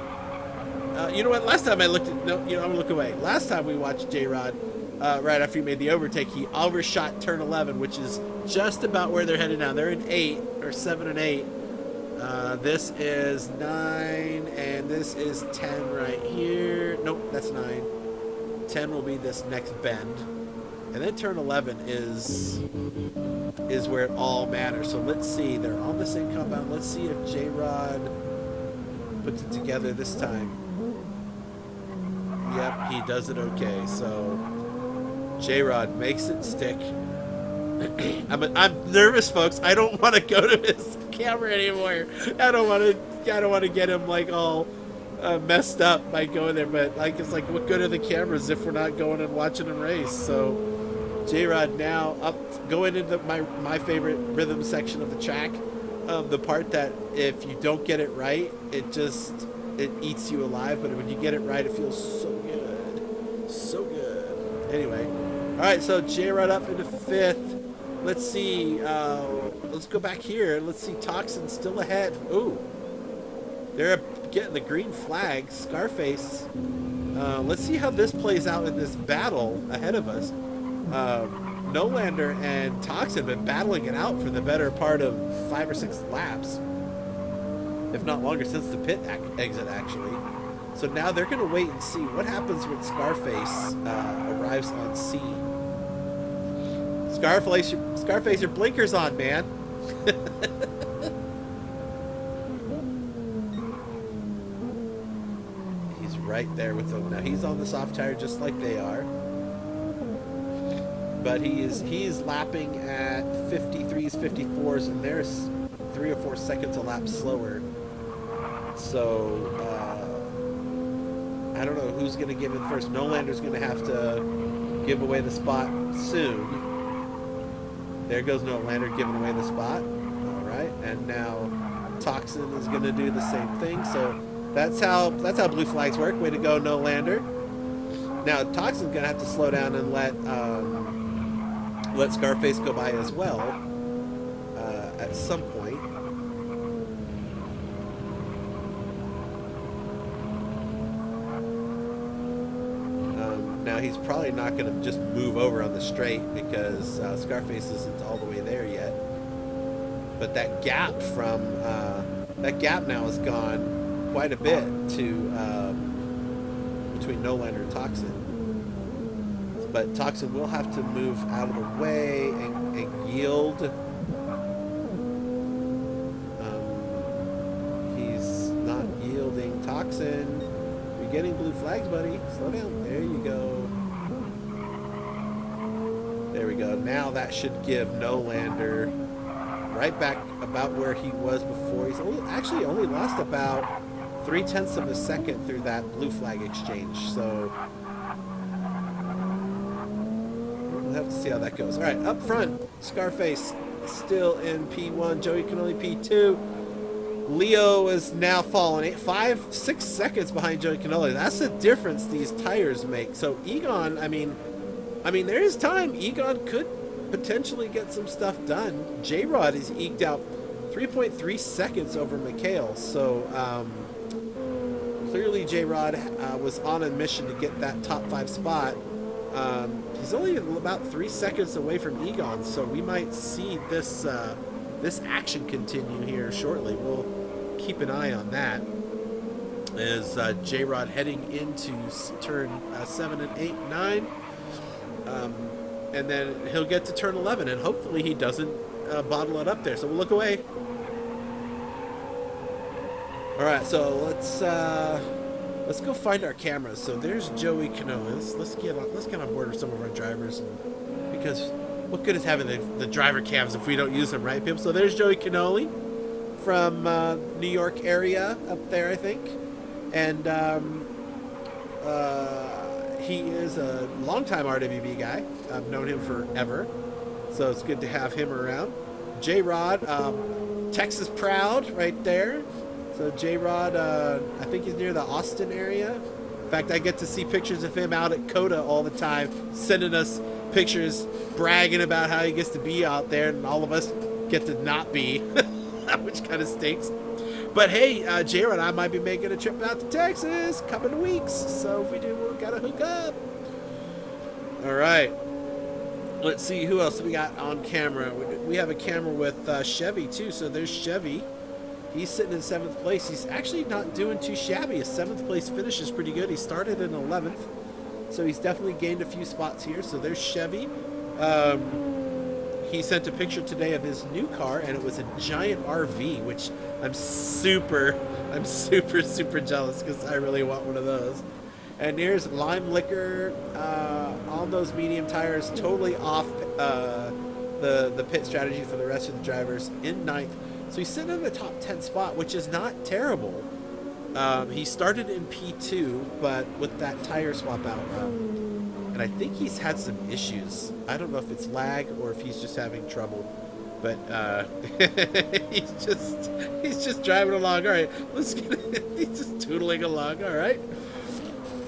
You know what? Last time I looked at... No, you know, I'm going to look away. Last time we watched J-Rod, right after he made the overtake, he overshot turn 11, which is just about where they're headed now. They're in 8, or 7 and 8. This is 9, and this is 10 right here. Nope, that's 9. 10 will be this next bend. And then turn 11 is where it all matters. So let's see. They're on the same compound. Let's see if J-Rod puts it together this time. Yep, he does it okay. So J-Rod makes it stick. I'm nervous, folks. I don't want to go to his camera anymore. I don't want to get him like all messed up by going there. But like, it's like, what good are the cameras if we're not going and watching him race? So J-Rod now up, going into my favorite rhythm section of the track. The part that if you don't get it right, it eats you alive. But when you get it right, it feels so good, so good. Anyway, all right. So J-Rod up into 5th. Let's see. Let's go back here. Let's see. Toxin still ahead. Ooh, they're getting the green flag. Scarface. Let's see how this plays out in this battle ahead of us. Nolander and Toxin have been battling it out for the better part of 5 or 6 laps, if not longer, since the pit exit, actually. So now they're going to wait and see what happens when Scarface arrives on C. Scarface, your blinkers on, man. He's right there with them. Now he's on the soft tire just like they are. But he's lapping at 53s, 54s, and there's 3 or 4 seconds a lap slower. So I don't know who's going to give in first. Nolander's going to have to give away the spot soon. There goes Nolander giving away the spot. All right, and now Toxin is going to do the same thing. So that's how blue flags work. Way to go, Nolander. Now Toxin's going to have to slow down and let Scarface go by as well at some point. Now he's probably not going to just move over on the straight because Scarface isn't all the way there yet. But that gap now has gone quite a bit to between Nolander and Toxin. But Toxin will have to move out of the way and yield. He's not yielding. Toxin, you're getting blue flags, buddy. Slow down. There you go. There we go. Now that should give Nolander right back about where he was before. He's actually only lost about 0.3 of a second through that blue flag exchange. So we'll have to see how that goes. All right, up front, Scarface still in P1, Joey Canoli P2. Leo is now falling 5-6 seconds behind Joey Canoli. That's the difference these tires make. So Egon, I mean, there is time. Egon could potentially get some stuff done. J-Rod is eked out 3.3 seconds over Mikhail. So clearly J-Rod was on a mission to get that top 5 spot. He's only about 3 seconds away from Egon, so we might see this action continue here shortly. We'll keep an eye on that. As J-Rod heading into turn 7 and 8 and 9. And then he'll get to turn 11, and hopefully he doesn't bottle it up there. So we'll look away. All right, so let's go find our cameras. So there's Joey Canoli. Let's get on board with some of our drivers, because what good is having the driver cams if we don't use them, right, people? So there's Joey Canoli from New York area up there, I think, and he is a longtime RWB guy. I've known him forever, so it's good to have him around. J-Rod, Texas proud right there. So J-Rod, I think he's near the Austin area. In fact, I get to see pictures of him out at COTA all the time, sending us pictures, bragging about how he gets to be out there, and all of us get to not be, which kind of stinks. But hey, J-Rod and I might be making a trip out to Texas coming weeks, so if we do, we've got to hook up. All right. Let's see who else we got on camera. We have a camera with Chevy too. So there's Chevy. He's sitting in 7th place. He's actually not doing too shabby. His 7th place finish is pretty good. He started in 11th, so he's definitely gained a few spots here. So there's Chevy. He sent a picture today of his new car, and it was a giant RV, which I'm super jealous because I really want one of those. And here's Lime Liquor on those medium tires, totally off the pit strategy for the rest of the drivers in 9th. So he's sitting in the top 10 spot, which is not terrible. He started in P2, but with that tire swap out, and I think he's had some issues. I don't know if it's lag or if he's just having trouble, but he's just driving along. All right, let's get it. He's just tootling along. All right.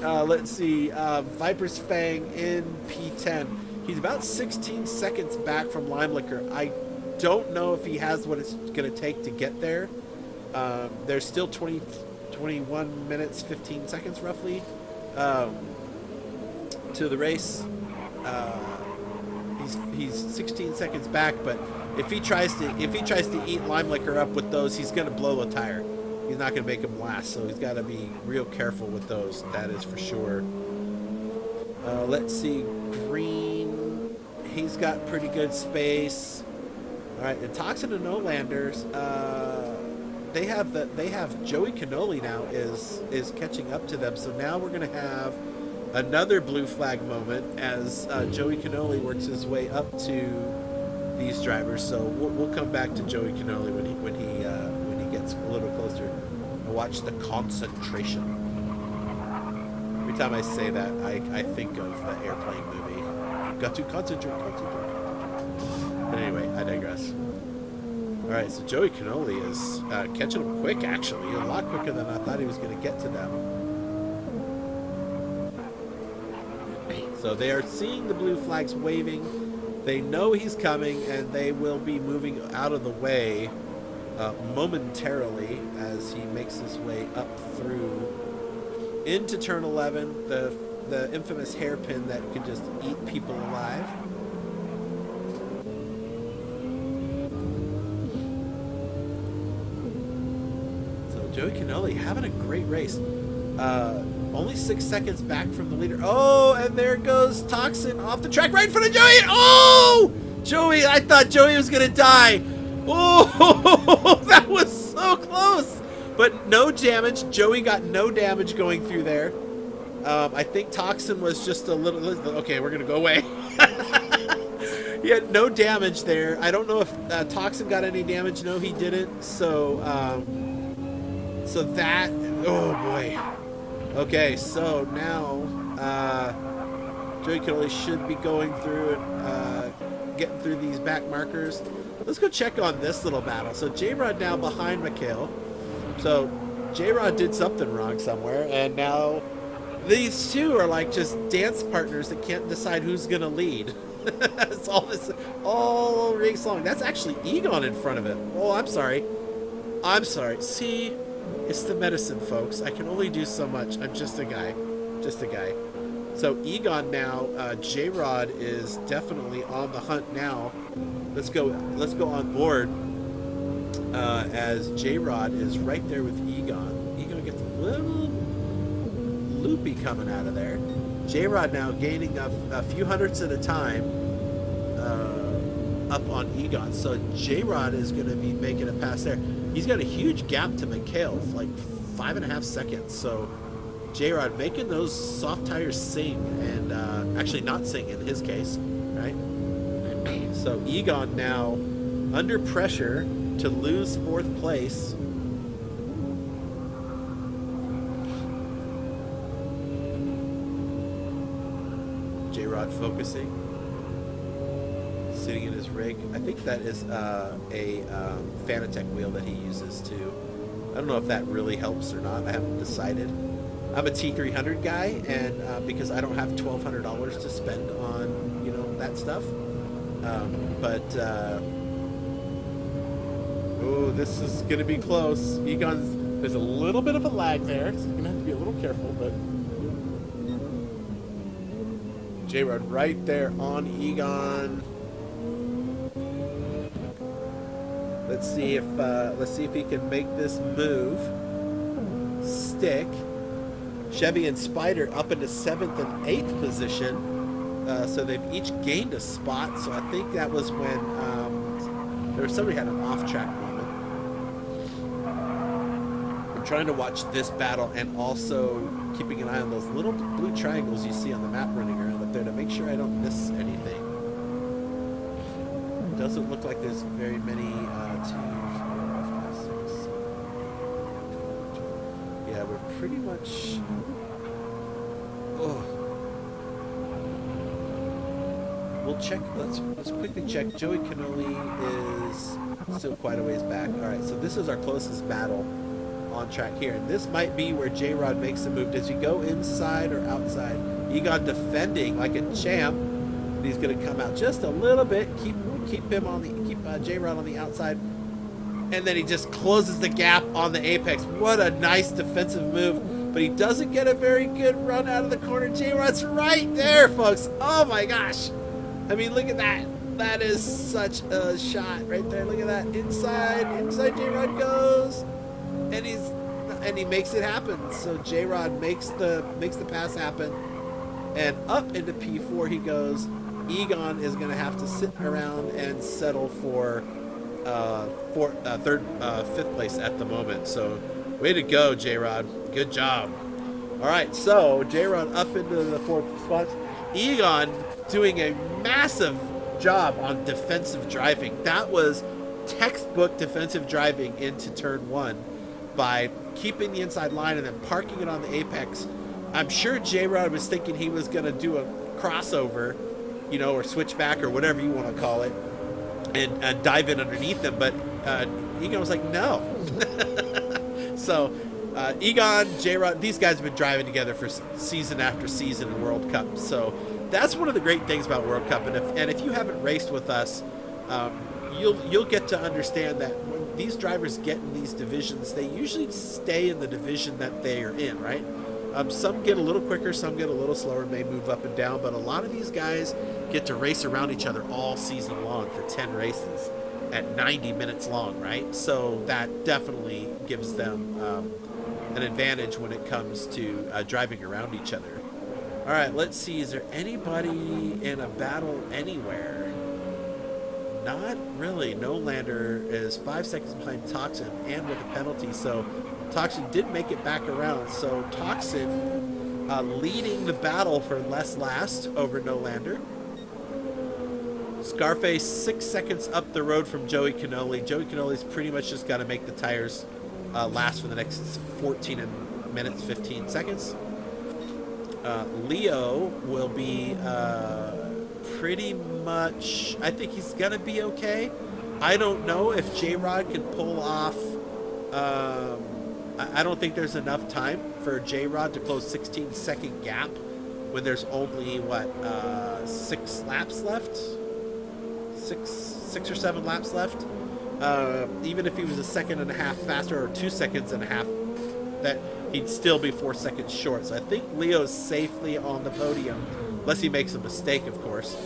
Let's see. Viper's Fang in P10. He's about 16 seconds back from Lime Liquor. I don't know if he has what it's going to take to get there. There's still 21 minutes, 15 seconds roughly to the race. He's 16 seconds back, but if he tries to eat Lime Liquor up with those, he's going to blow a tire. He's not going to make him last, so he's got to be real careful with those. That is for sure. Let's see, Green. He's got pretty good space. All right, the Toxin and No-Landers. They have Joey Cannoli now is catching up to them. So now we're going to have another blue flag moment as Joey Cannoli works his way up to these drivers. So we'll come back to Joey Cannoli when he gets a little closer and watch the concentration. Every time I say that, I think of the airplane movie. Got to concentrate. But anyway, I digress. All right, so Joey Cannoli is catching them quick, actually. A lot quicker than I thought he was going to get to them. So they are seeing the blue flags waving. They know he's coming, and they will be moving out of the way momentarily as he makes his way up through into turn 11, the infamous hairpin that can just eat people alive. So Joey Cannoli having a great race. Only 6 seconds back from the leader. Oh, and there goes Toxin off the track right in front of Joey. Oh! Joey, I thought Joey was going to die. Oh, that was so close. But no damage. Joey got no damage going through there. I think Toxin was just a little... Okay, we're going to go away. He had no damage there. I don't know if Toxin got any damage. No, he didn't. So that... Oh, boy. Okay, so now Joey Cannoli should be going through and getting through these back markers. Let's go check on this little battle. So J-Rod now behind Mikhail. So J-Rod did something wrong somewhere, and now these two are like just dance partners that can't decide who's going to lead. It's all race long. That's actually Egon in front of it. Oh, I'm sorry. See? It's the medicine, folks. I can only do so much. I'm just a guy. So Egon now, J-Rod is definitely on the hunt now. Let's go on board as J-Rod is right there with Egon. Egon gets a little loopy coming out of there. J-Rod now gaining a few hundredths at a time up on Egon. So J-Rod is going to be making a pass there. He's got a huge gap to Mikhail, like 5.5 seconds. So J-Rod making those soft tires sing, and actually not sing in his case, right? So Egon now under pressure to lose 4th place. J-Rod focusing, sitting in his rig. I think that is a Fanatec wheel that he uses too. I don't know if that really helps or not. I haven't decided. I'm a T300 guy, and because I don't have $1,200 to spend on that stuff. Oh, this is going to be close. There's a little bit of a lag there, so you're going to have to be a little careful, but J-Rod right there on Egon. Let's see if he can make this move stick. Chevy and Spider up into 7th and 8th position. So they've each gained a spot. So I think that was when somebody had an off-track moment. I'm trying to watch this battle and also keeping an eye on those little blue triangles you see on the map running around up there to make sure I don't miss anything. Doesn't look like there's very many 2, 4, 5, 6, 7, 8. Yeah, we're pretty much. Oh. We'll check. Let's quickly check. Joey Cannoli is still quite a ways back. All right, so this is our closest battle on track here, and this might be where J-Rod makes the move. Does he go inside or outside? Egon defending like a champ. And he's going to come out just a little bit. Keep J-Rod on the outside, and then he just closes the gap on the apex. What a nice defensive move, but he doesn't get a very good run out of the corner. J-Rod's right there, folks. Oh my gosh. I mean, look at that. That is such a shot right there. Look at that. Inside J-Rod goes. And he makes it happen. So J-Rod makes the pass happen. And up into P4 he goes. Egon is going to have to sit around and settle for fifth place at the moment. So way to go, J-Rod. Good job. All right, so J-Rod up into the 4th spot. Egon doing a massive job on defensive driving. That was textbook defensive driving into turn 1 by keeping the inside line and then parking it on the apex. I'm sure J-Rod was thinking he was going to do a crossover, or switchback or whatever you want to call it, and dive in underneath them, but Egon was like, no. So Egon, J-Rod, these guys have been driving together for season after season in World Cup. So that's one of the great things about World Cup. And if you haven't raced with us, you'll get to understand that when these drivers get in these divisions, they usually stay in the division that they are in, right? Some get a little quicker, some get a little slower, may move up and down, but a lot of these guys get to race around each other all season long for 10 races at 90 minutes long, right? So that definitely gives them an advantage when it comes to driving around each other. All right, let's see. Is there anybody in a battle anywhere? Not really. No Lander is 5 seconds behind Toxin and with a penalty. So Toxin did make it back around. So Toxin leading the battle for last over No Lander. Scarface 6 seconds up the road from Joey Cannoli. Joey Cannoli's pretty much just got to make the tires last for the next 14 minutes, 15 seconds. Leo will be pretty much, I think he's going to be okay. I don't know if J-Rod can pull off, I don't think there's enough time for J-Rod to close 16-second gap when there's only, 6 laps left? Six or 7 laps left. Even if he was a second and a half faster or 2 seconds and a half, that he'd still be 4 seconds short. So I think Leo's safely on the podium, unless he makes a mistake, of course.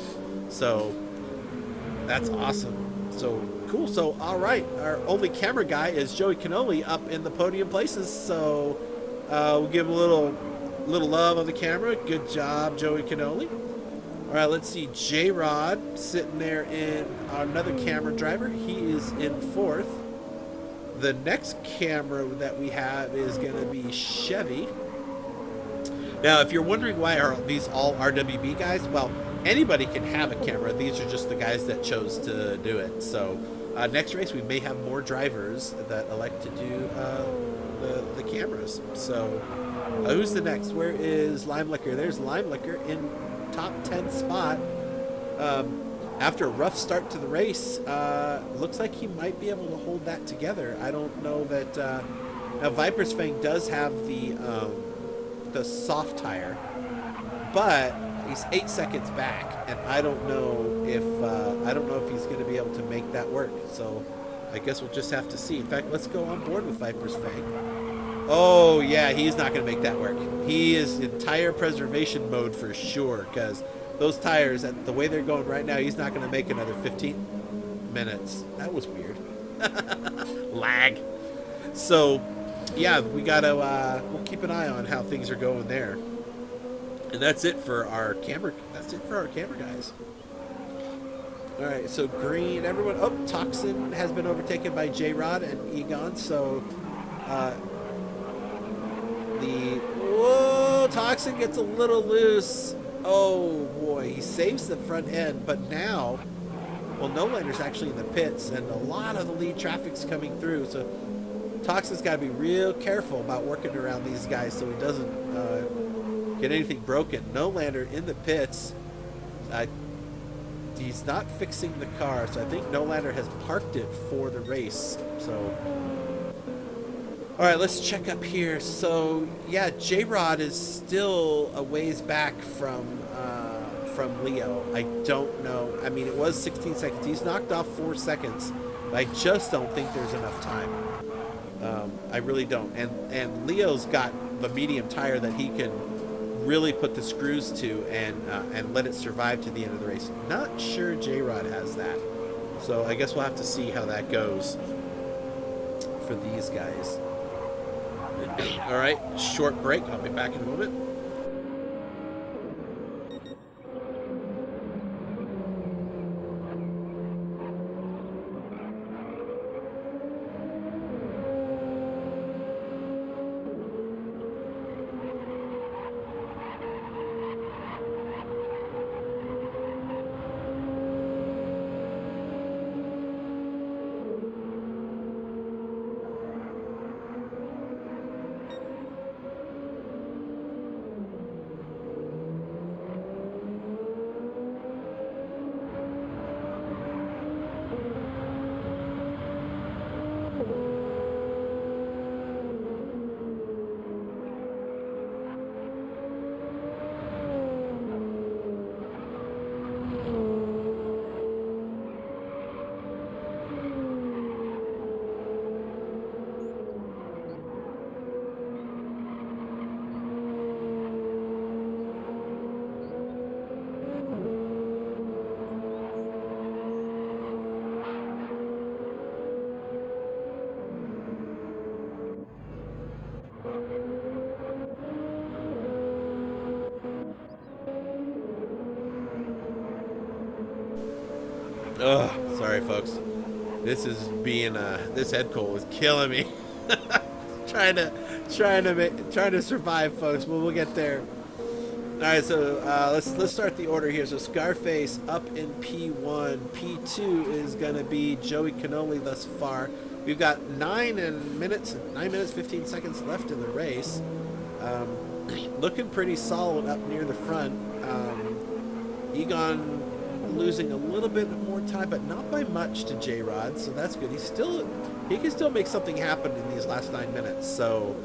So that's awesome. So cool. So all right, our only camera guy is Joey Cannoli up in the podium places. So we'll give him a little love on the camera. Good job, Joey Cannoli. All right, let's see. J-Rod sitting there in another camera driver. He is in 4th. The next camera that we have is going to be Chevy. Now, if you're wondering why are these all RWB guys, well, anybody can have a camera. These are just the guys that chose to do it. So next race, we may have more drivers that elect to do the cameras. So who's the next? Where is Lime Liquor? There's Lime Liquor in top 10 spot. After a rough start to the race, looks like he might be able to hold that together. I don't know that. Now Viper's Fang does have the soft tire, but he's 8 seconds back, and I don't know if he's going to be able to make that work. So I guess we'll just have to see. In fact, let's go on board with Viper's Fang. Oh yeah, he's not going to make that work. He is in tire preservation mode for sure, because those tires, at the way they're going right now, he's not going to make another 15 minutes. That was weird. Lag. So, yeah, we got to, we'll keep an eye on how things are going there. And that's it for our camera. That's it for our camera guys. All right, so green, everyone. Oh, Toxin has been overtaken by J-Rod and Egon. So, whoa, Toxin gets a little loose. Oh boy, he saves the front end, but now, well, Nolander's actually in the pits, and a lot of the lead traffic's coming through. So, Toxin's got to be real careful about working around these guys so he doesn't get anything broken. Nolander in the pits. He's not fixing the car, so I think Nolander has parked it for the race. So, all right, let's check up here. So, yeah, J-Rod is still a ways back from Leo. I don't know. I mean, it was 16 seconds. He's knocked off 4 seconds. But I just don't think there's enough time. I really don't. And Leo's got the medium tire that he can really put the screws to and let it survive to the end of the race. Not sure J-Rod has that. So I guess we'll have to see how that goes for these guys. All right, short break. I'll be back in a moment. Ugh, sorry folks. This is being this head cold is killing me. trying to survive, folks, but we'll get there. All right, so let's start the order here. So Scarface up in P1. P2 is gonna be Joey Cannoli thus far. We've got 9 minutes 15 seconds left in the race. Looking pretty solid up near the front. Egon losing a little bit more time, but not by much to J-Rod, so that's good. He can still make something happen in these last 9 minutes. So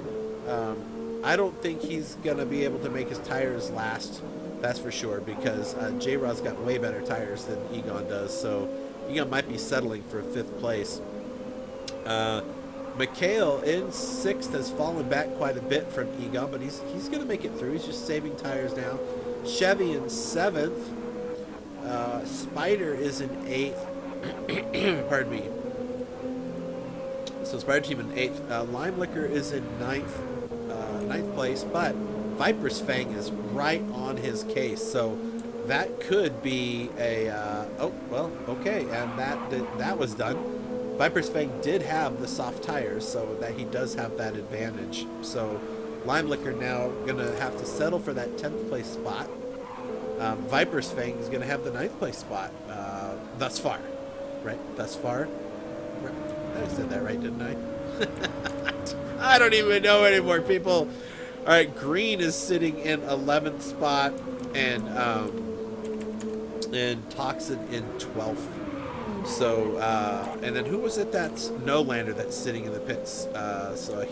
I don't think he's gonna be able to make his tires last. That's for sure, because J-Rod's got way better tires than Egon does. So Egon might be settling for 5th place. Mikhail in 6th has fallen back quite a bit from Egon, but he's going to make it through. He's just saving tires now. Chevy in 7th. Spider is in 8th. Pardon me. So Spider team in 8th. Lime Liquor is in 9th place, but Viper's Fang is right on his case. So that could be a oh well, okay, and that was done. Viper's Fang did have the soft tires, so that he does have that advantage. So Lime Liquor now gonna have to settle for that 10th place spot. Viper's Fang is gonna have the 9th place spot thus far, right? Thus far. I said that right, didn't I? I don't even know anymore, people. All right, Green is sitting in 11th spot, and Toxin in 12th. So, and then who was it that's Nolander that's sitting in the pits? So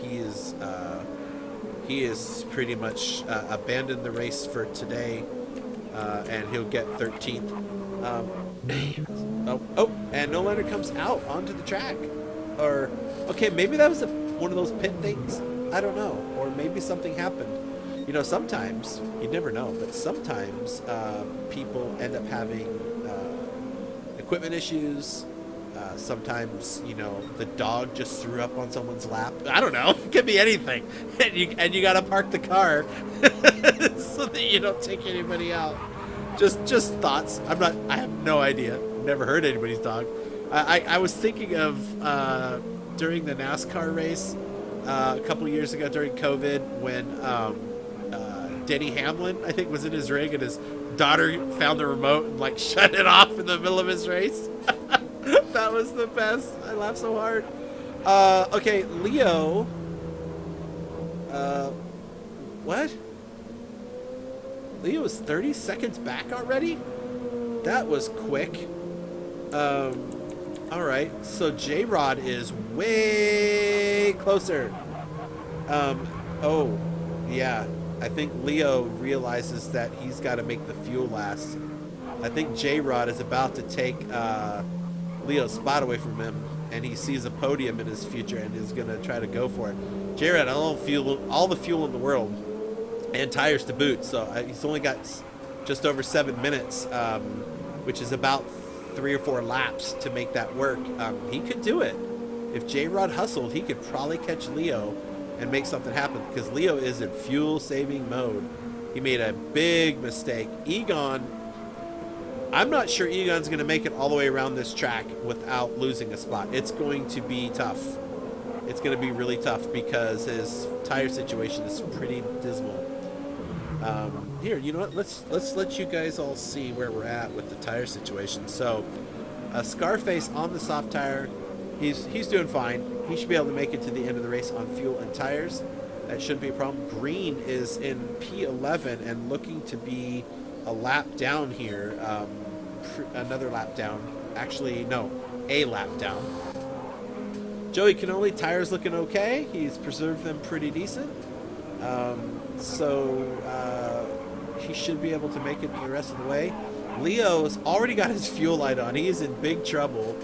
he is pretty much abandoned the race for today, and he'll get 13th. And Nolander comes out onto the track. Okay, maybe that was one of those pit things. I don't know. Or maybe something happened. You know, sometimes, you never know, but sometimes people end up having equipment issues. Sometimes, you know, the dog just threw up on someone's lap. I don't know. It could be anything. And you got to park the car so that you don't take anybody out. Just thoughts. I have no idea. Never heard anybody's dog. I was thinking of during the NASCAR race a couple of years ago during COVID when Denny Hamlin, I think, was in his rig and his daughter found the remote and like shut it off in the middle of his race. That was the best. I laughed so hard. Okay, Leo. What? Leo is 30 seconds back already? That was quick. Alright, so J-Rod is way closer. Oh, yeah. I think Leo realizes that he's got to make the fuel last. I think J-Rod is about to take Leo's spot away from him, and he sees a podium in his future and is going to try to go for it. J-Rod, all the fuel in the world, and tires to boot, so he's only got just over 7 minutes, which is about 3 or 4 laps to make that work. He could do it. If J-Rod hustled, he could probably catch Leo and make something happen, because Leo is in fuel-saving mode. He made a big mistake. Egon, I'm not sure Egon's going to make it all the way around this track without losing a spot. It's going to be tough. It's going to be really tough because his tire situation is pretty dismal. Here, you know what? Let's let you guys all see where we're at with the tire situation. So, Scarface on the soft tire, he's doing fine. He should be able to make it to the end of the race on fuel and tires. That shouldn't be a problem. Green is in P11 and looking to be a lap down here. Another lap down. Actually, no, a lap down. Joey Canoli, tires looking okay. He's preserved them pretty decent. So he should be able to make it the rest of the way. Leo's already got his fuel light on. He is in big trouble.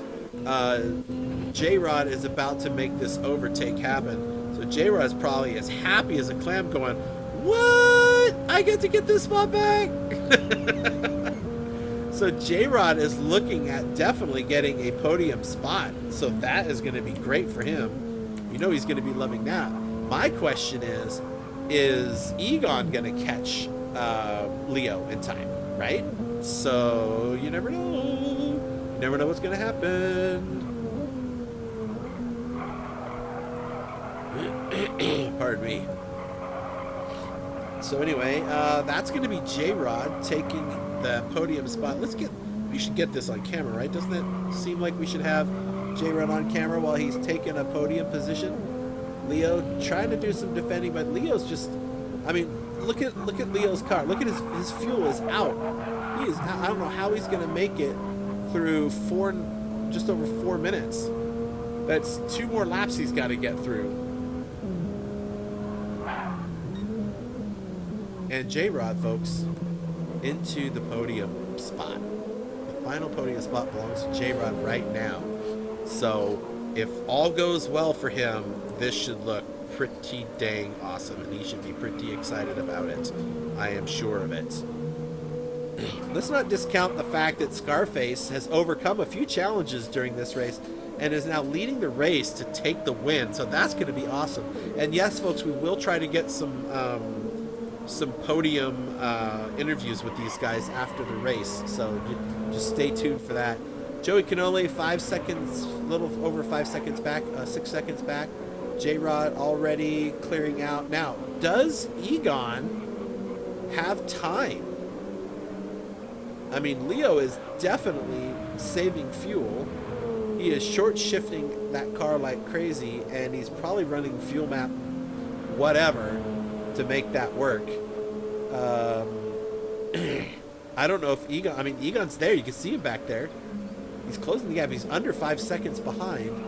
J-Rod is about to make this overtake happen. So J-Rod is probably as happy as a clam going, what? I get to get this spot back? So J-Rod is looking at definitely getting a podium spot. So that is going to be great for him. You know he's going to be loving that. My question is Egon going to catch Leo in time, right? So you never know. You never know what's going to happen. Pardon me. So anyway, that's going to be J-Rod taking the podium spot. We should get this on camera, right? Doesn't it seem like we should have J-Rod on camera while he's taking a podium position? Leo trying to do some defending, but Leo's just, I mean, look at Leo's car. Look at his fuel is out. I don't know how he's going to make it through just over 4 minutes. That's 2 more laps he's got to get through. And J-Rod, folks, into the podium spot. The final podium spot belongs to J-Rod right now. So if all goes well for him, this should look pretty dang awesome, and he should be pretty excited about it. I am sure of it. Let's not discount the fact that Scarface has overcome a few challenges during this race and is now leading the race to take the win. So that's going to be awesome. And yes, folks, we will try to get some podium interviews with these guys after the race. So just stay tuned for that. Joey Canole, 5 seconds, a little over 5 seconds back, 6 seconds back. J-Rod already clearing out. Now, does Egon have time? I mean, Leo is definitely saving fuel. He is short shifting that car like crazy, and he's probably running fuel map whatever to make that work. I don't know if Egon, I mean, Egon's there. You can see him back there. He's closing the gap. He's under 5 seconds behind.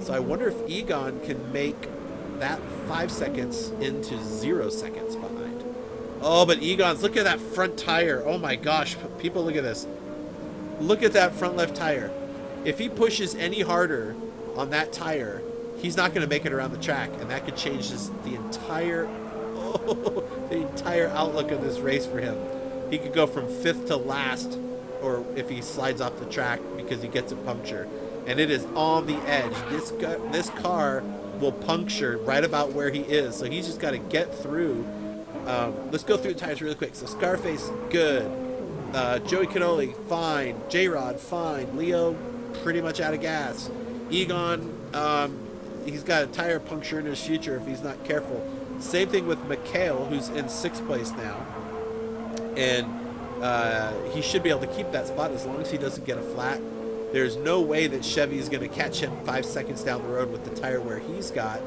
So I wonder if Egon can make that 5 seconds into 0 seconds behind. Oh, but Egon's, look at that front tire. Oh my gosh, people, look at this. Look at that front left tire. If he pushes any harder on that tire, he's not going to make it around the track, and that could change the entire... the entire outlook of this race for him. He could go from 5th to last, or if he slides off the track because he gets a puncture. And it is on the edge. This car will puncture right about where he is, so he's just got to get through. Let's go through the tires really quick. So Scarface, good. Joey Cannoli, fine. J-Rod, fine. Leo, pretty much out of gas. Egon, he's got a tire puncture in his future if he's not careful. Same thing with Mikhail, who's in 6th place now. And he should be able to keep that spot as long as he doesn't get a flat. There's no way that Chevy is going to catch him 5 seconds down the road with the tire where he's got.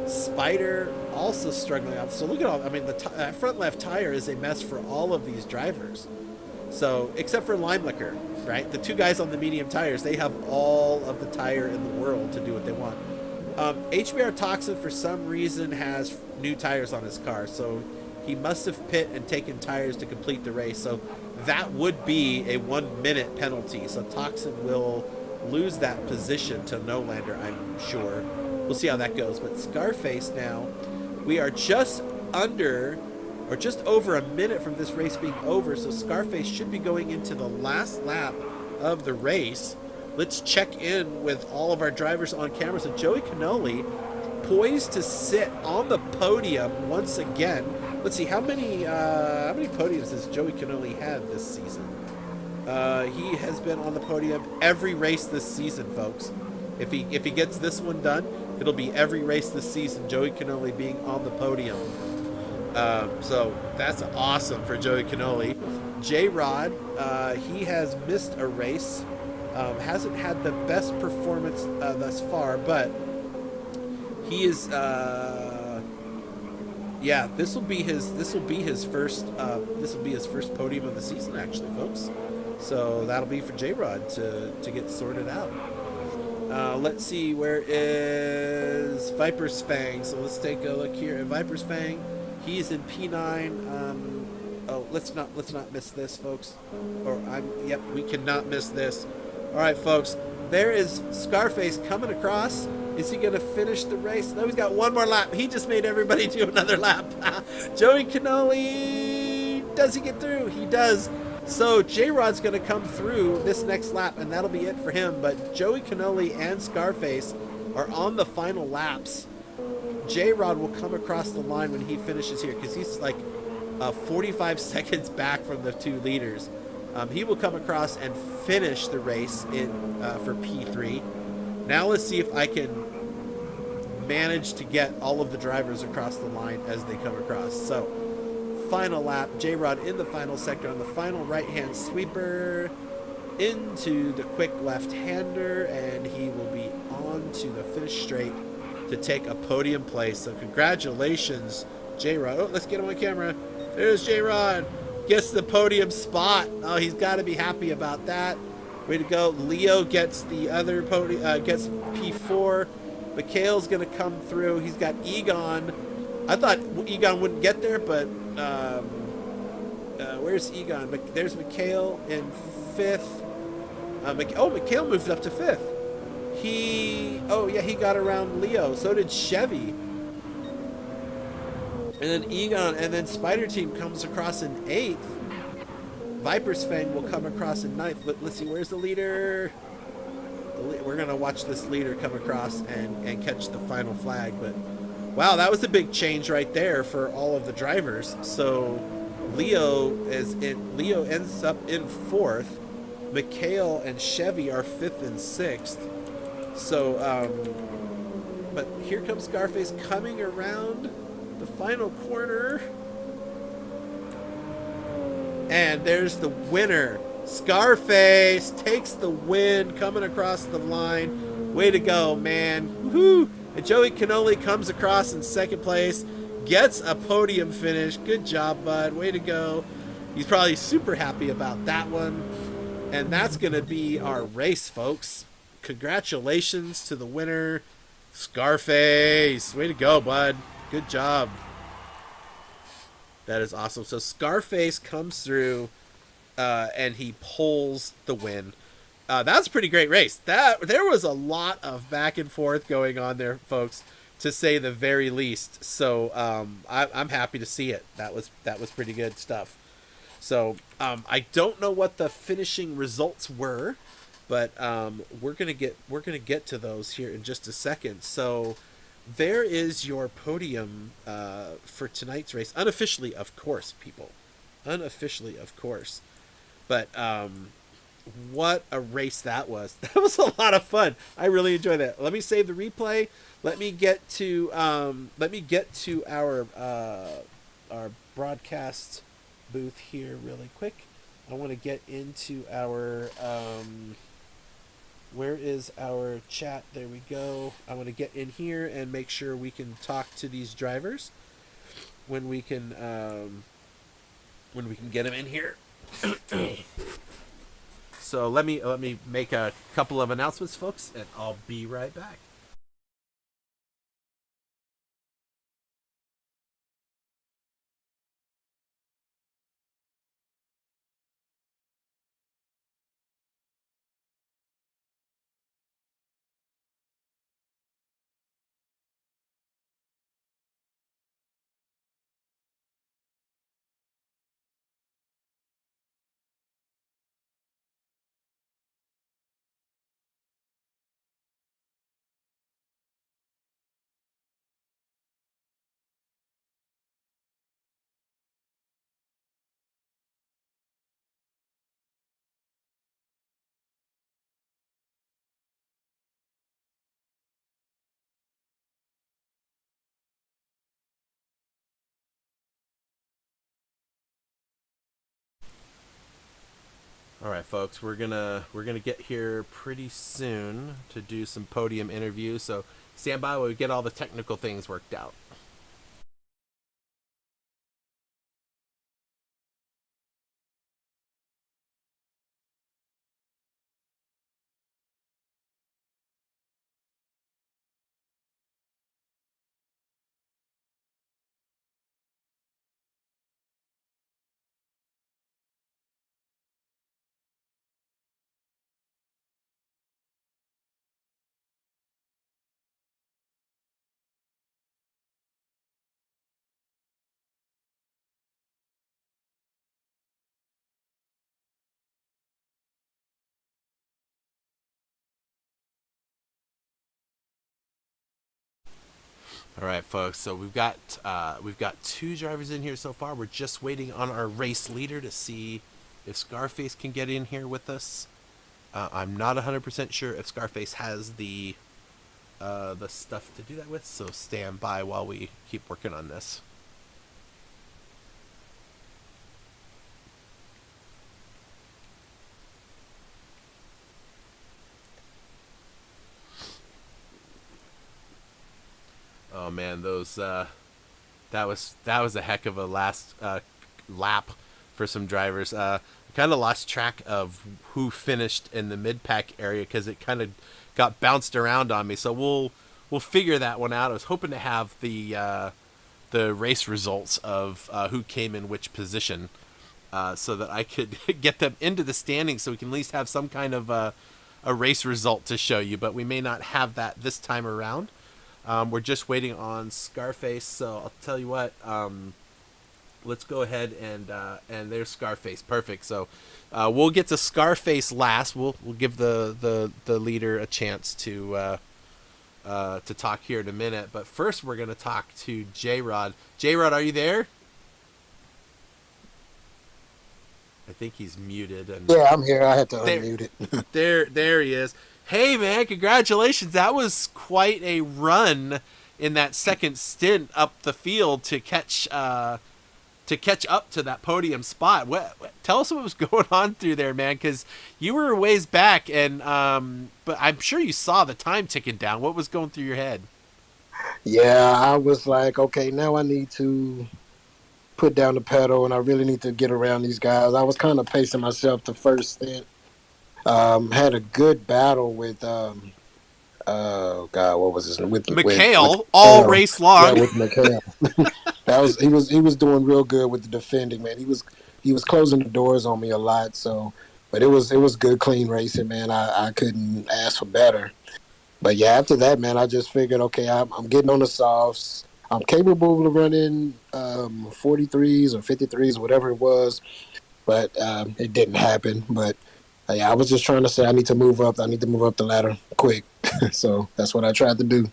Spider also struggling out. So look at all, I mean, the front left tire is a mess for all of these drivers. So, except for Lime Liquor, right? The 2 guys on the medium tires, they have all of the tire in the world to do what they want. HBR Toxin, for some reason, has new tires on his car. So he must have pit and taken tires to complete the race. So that would be a 1-minute penalty. So Toxin will lose that position to No-Lander, I'm sure. We'll see how that goes. But Scarface now, we are just under, or just over a minute from this race being over. So Scarface should be going into the last lap of the race. Let's check in with all of our drivers on camera. So Joey Cannoli, poised to sit on the podium once again. Let's see, how many podiums has Joey Cannoli had this season? He has been on the podium every race this season, folks. If he gets this one done, it'll be every race this season, Joey Cannoli being on the podium. So that's awesome for Joey Cannoli. J-Rod, he has missed a race. Hasn't had the best performance thus far, but he is yeah, this will be his first podium of the season, actually, folks. So that'll be for J-Rod to get sorted out. Let's see, where is Viper's Fang? So let's take a look here at Viper's Fang. He's in P9. Oh, let's not miss this, folks. Yep, we cannot miss this. All right, folks. There is Scarface coming across. Is he going to finish the race? No, he's got one more lap. He just made everybody do another lap. Joey Cannoli, does he get through? He does. So J-Rod's going to come through this next lap, and that'll be it for him. But Joey Cannoli and Scarface are on the final laps. J-Rod will come across the line when he finishes here, because he's like 45 seconds back from the 2 leaders. He will come across and finish the race for P3. Now let's see if I can manage to get all of the drivers across the line as they come across. So, final lap, J-Rod in the final sector on the final right-hand sweeper into the quick left-hander, and he will be on to the finish straight to take a podium place. So congratulations, J-Rod. Oh, let's get him on camera. There's J-Rod. Gets the podium spot. Oh, he's got to be happy about that. Way to go. Leo gets the other podium, gets P4. Mikhail's going to come through. He's got Egon. I thought Egon wouldn't get there, but where's Egon? There's Mikhail in 5th. Mikhail moved up to 5th. He got around Leo. So did Chevy. And then Egon, and then Spider Team comes across in 8th. Viper's Fang will come across in 9th. But let's see, where's the leader? We're going to watch this leader come across and catch the final flag. But wow, that was a big change right there for all of the drivers. So Leo ends up in 4th. Mikhail and Chevy are 5th and 6th. So, but here comes Scarface coming around the final corner. And there's the winner. Scarface takes the win coming across the line. Way to go, man. Woohoo! And Joey Cannoli comes across in 2nd place. Gets a podium finish. Good job, bud. Way to go. He's probably super happy about that one. And that's going to be our race, folks. Congratulations to the winner, Scarface. Way to go, bud. Good job. That is awesome. So Scarface comes through and he pulls the win. That's a pretty great race. There was a lot of back and forth going on there, folks. to say the very least. So I'm happy to see it. That was pretty good stuff. So I don't know what the finishing results were, but we're gonna get to those here in just a second. So there is your podium for tonight's race, unofficially, of course, people, unofficially, of course. But what a race that was! That was a lot of fun. I really enjoyed that. Let me save the replay. Let me get to our broadcast booth here really quick. I want to get into our where is our chat? There we go. I want to get in here and make sure we can talk to these drivers when we can get them in here. So let me make a couple of announcements, folks, and I'll be right back. All right, folks, we're gonna get here pretty soon to do some podium interviews. So stand by while we get all the technical things worked out. All right, folks. So we've got two drivers in here so far. We're just waiting on our race leader to see if Scarface can get in here with us. I'm not 100% sure if Scarface has the stuff to do that with. So stand by while we keep working on this. Oh man, those that was a heck of a last lap for some drivers. Kind of lost track of who finished in the mid pack area because it kind of got bounced around on me. So we'll figure that one out. I was hoping to have the race results of who came in which position, so that I could get them into the standings, so we can at least have some kind of a race result to show you. But we may not have that this time around. We're just waiting on Scarface, so I'll tell you what. Let's go ahead and there's Scarface. Perfect. So we'll get to Scarface last. We'll give the leader a chance to talk here in a minute. But first, we're gonna talk to J-Rod. J-Rod, are you there? I think he's muted. And yeah, I'm here. I had to unmute it. there he is. Hey man, congratulations! That was quite a run in that second stint up the field to catch up to that podium spot. Tell us what was going on through there, man, because you were a ways back, and but I'm sure you saw the time ticking down. What was going through your head? Yeah, I was like, okay, now I need to put down the pedal, and I really need to get around these guys. I was kind of pacing myself the first stint. Had a good battle with oh God, what was his name? With McHale, all race long. Yeah, with McHale. He was doing real good with the defending, man. He was closing the doors on me a lot. So, but it was good, clean racing, man. I couldn't ask for better. But yeah, after that, man, I just figured, okay, I'm getting on the softs. I'm capable of running 43s or 53s, whatever it was, but it didn't happen. But yeah, I was just trying to say I need to move up. I need to move up the ladder quick. So that's what I tried to do.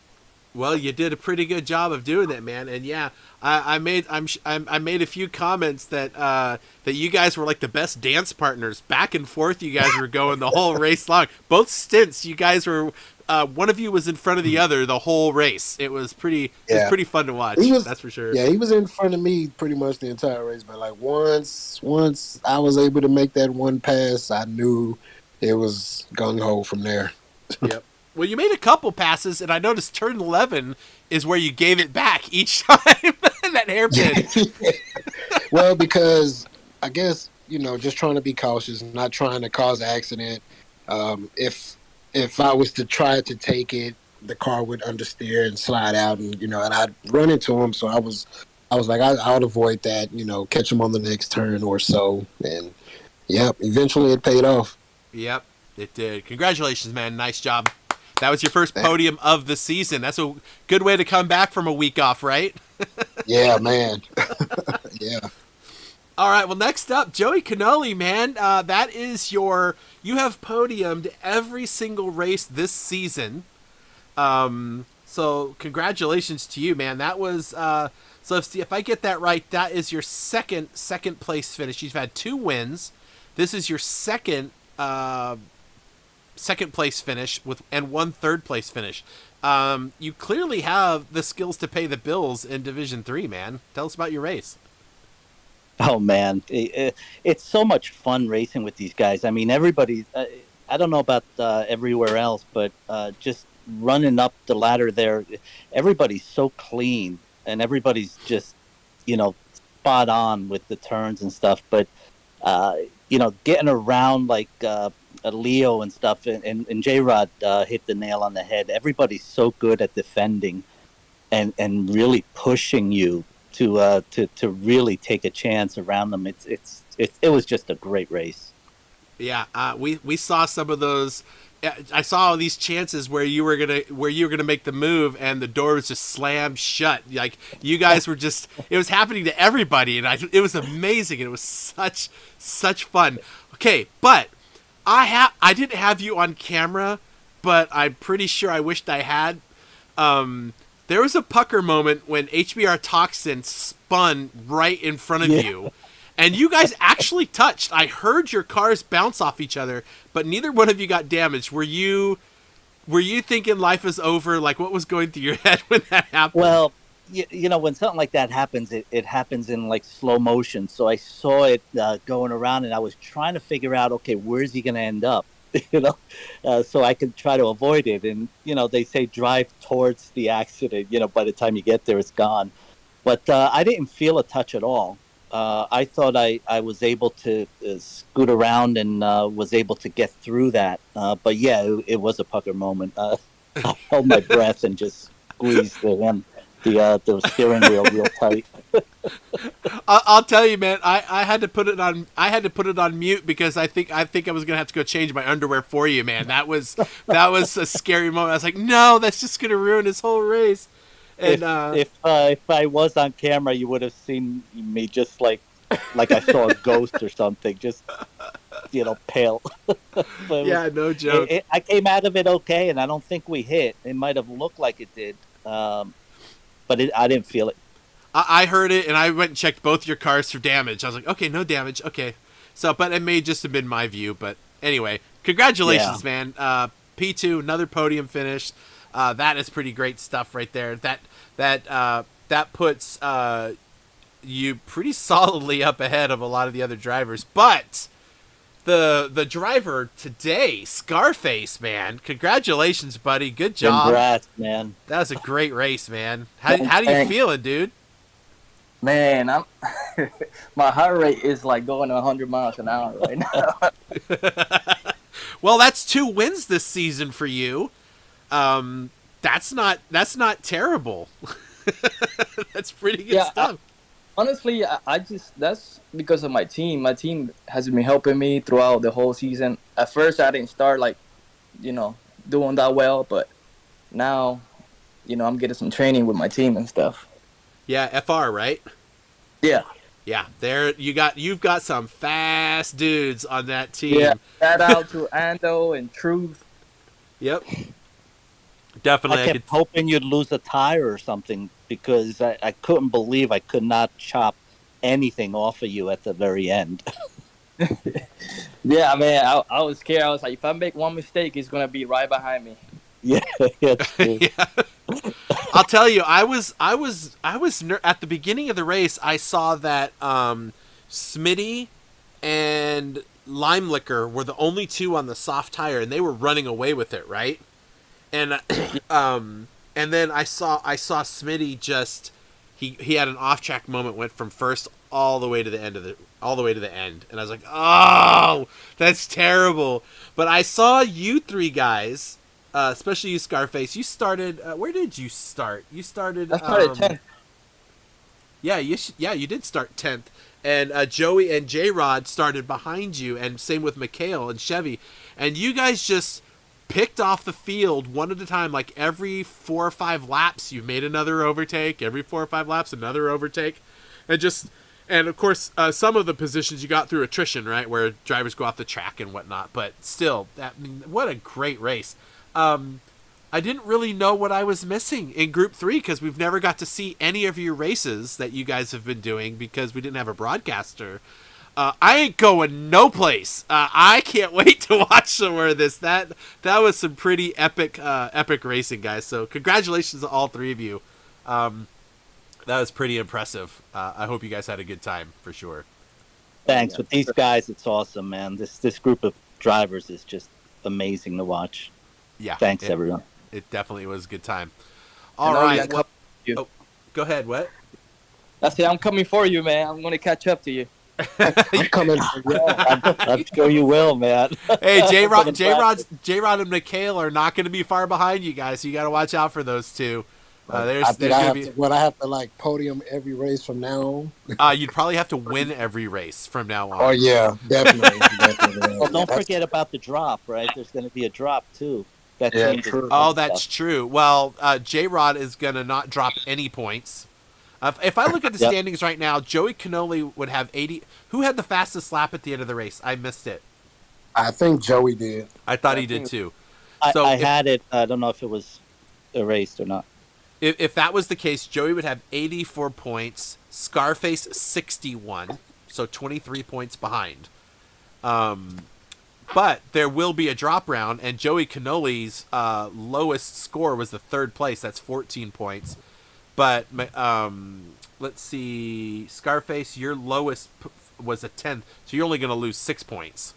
Well, you did a pretty good job of doing that, man. And yeah, I made I made a few comments that that you guys were like the best dance partners. Back and forth, you guys were going the whole race long. Both stints, you guys were. One of you was in front of the other the whole race. It was pretty. Yeah. It was pretty fun to watch. That's for sure. Yeah, he was in front of me pretty much the entire race. But like once I was able to make that one pass, I knew it was gung ho from there. Yep. Well, you made a couple passes, and I noticed turn 11 is where you gave it back each time. That hairpin. Well, because I guess, just trying to be cautious, not trying to cause an accident. If I was to try to take it, the car would understeer and slide out, and and I'd run into him. So I was like, I'll avoid that. Catch him on the next turn or so, and eventually it paid off. Yep, it did. Congratulations, man! Nice job. That was your first podium of the season. That's a good way to come back from a week off, right? Yeah, man. Yeah. All right, well, next up, Joey Canoli, man. That is you have podiumed every single race this season. So congratulations to you, man. That was, so if I get that right, that is your second place finish. You've had 2 wins. This is your second place finish and 1 third place finish. You clearly have the skills to pay the bills in Division 3, man. Tell us about your race. Oh, man. It's so much fun racing with these guys. I mean, everybody, I don't know about everywhere else, but just running up the ladder there, everybody's so clean and everybody's just, spot on with the turns and stuff. But, getting around like Leo and stuff, and J-Rod hit the nail on the head. Everybody's so good at defending and really pushing you to really take a chance around them. It was just a great race. Yeah, we saw some of those. I saw all these chances where you were gonna make the move and the door was just slammed shut. Like you guys were just, it was happening to everybody, and it was amazing. And it was such fun. Okay, but I didn't have you on camera, but I'm pretty sure I wished I had. There was a pucker moment when HBR Toxin spun right in front of you, and you guys actually touched. I heard your cars bounce off each other, but neither one of you got damaged. Were you thinking life is over? Like, what was going through your head when that happened? Well, when something like that happens, it happens in like slow motion. So I saw it going around, and I was trying to figure out, okay, where's he going to end up? So I could try to avoid it. And, they say drive towards the accident, by the time you get there, it's gone. But I didn't feel a touch at all. I thought I was able to scoot around and was able to get through that. But yeah, it was a pucker moment. I held my breath and just squeezed the steering wheel real tight. I'll tell you, man. I had to put it on. I had to put it on mute because I think I was gonna have to go change my underwear for you, man. That was a scary moment. I was like, no, that's just gonna ruin his whole race. And if I was on camera, you would have seen me just like I saw a ghost or something, just pale. Yeah, no joke. I came out of it okay, and I don't think we hit. It might have looked like it did, but I didn't feel it. I heard it, and I went and checked both your cars for damage. I was like, okay, no damage, okay. So, but it may just have been my view. But anyway, congratulations, man. P2, another podium finish. That is pretty great stuff right there. That puts you pretty solidly up ahead of a lot of the other drivers. But the driver today, Scarface, man, congratulations, buddy. Good job. Congrats, man. That was a great race, man. How do you feeling, dude? Man, my heart rate is like going 100 miles an hour right now. Well, that's 2 wins this season for you. That's not terrible. That's pretty good stuff. Honestly, that's because of my team. My team has been helping me throughout the whole season. At first, I didn't start doing that well, but now, I'm getting some training with my team and stuff. Yeah, FR, right? Yeah. Yeah, you've got some fast dudes on that team. Yeah. Shout out to Ando and Truth. Yep. Definitely. I kept hoping you'd lose a tire or something because I couldn't believe I could not chop anything off of you at the very end. Yeah, man, I was scared. I was like, if I make one mistake, it's gonna be right behind me. Yeah, yeah. I'll tell you, I was at the beginning of the race. I saw that Smitty and Lime Liquor were the only two on the soft tire, and they were running away with it, right? And and then I saw Smitty just he had an off track moment, went from first all the way to the end and I was like, oh, that's terrible. But I saw you three guys, especially you, Scarface. You started. Where did you start? You started. I started 10th. Yeah, you did start 10th. And Joey and J-Rod started behind you, and same with Mikhail and Chevy. And you guys just picked off the field one at a time. Like every 4 or 5 laps, you made another overtake. Every 4 or 5 laps, another overtake. And of course, some of the positions you got through attrition, right, where drivers go off the track and whatnot. But still, what a great race. I didn't really know what I was missing in Group 3 because we've never got to see any of your races that you guys have been doing because we didn't have a broadcaster. I ain't going no place. I can't wait to watch some more of this. That was some pretty epic racing, guys. So congratulations to all three of you. That was pretty impressive. I hope you guys had a good time for sure. Thanks. With these guys, it's awesome, man. This group of drivers is just amazing to watch. Yeah. Thanks, everyone. It definitely was a good time. All right. Go ahead. What? I said, I'm coming for you, man. I'm going to catch up to you. I'm coming. I'm sure you will, man. Hey, J-Rod and Mikhail are not going to be far behind you guys, so you got to watch out for those two. I have to like podium every race from now on? You'd probably have to win every race from now on. Oh yeah, definitely. Well, don't forget about the drop, right? There's going to be a drop too. True. Oh, that's true. Well, J-Rod is going to not drop any points. If I look at the standings right now, Joey Cannoli would have 80. Who had the fastest lap at the end of the race? I missed it. I think Joey did. I thought he did too. I had it. I don't know if it was erased or not. If that was the case, Joey would have 84 points, Scarface 61, so 23 points behind. But there will be a drop round, and Joey Cannoli's lowest score was the 3rd place. That's 14 points. But let's see, Scarface, your lowest was a 10th, so you're only going to lose 6 points.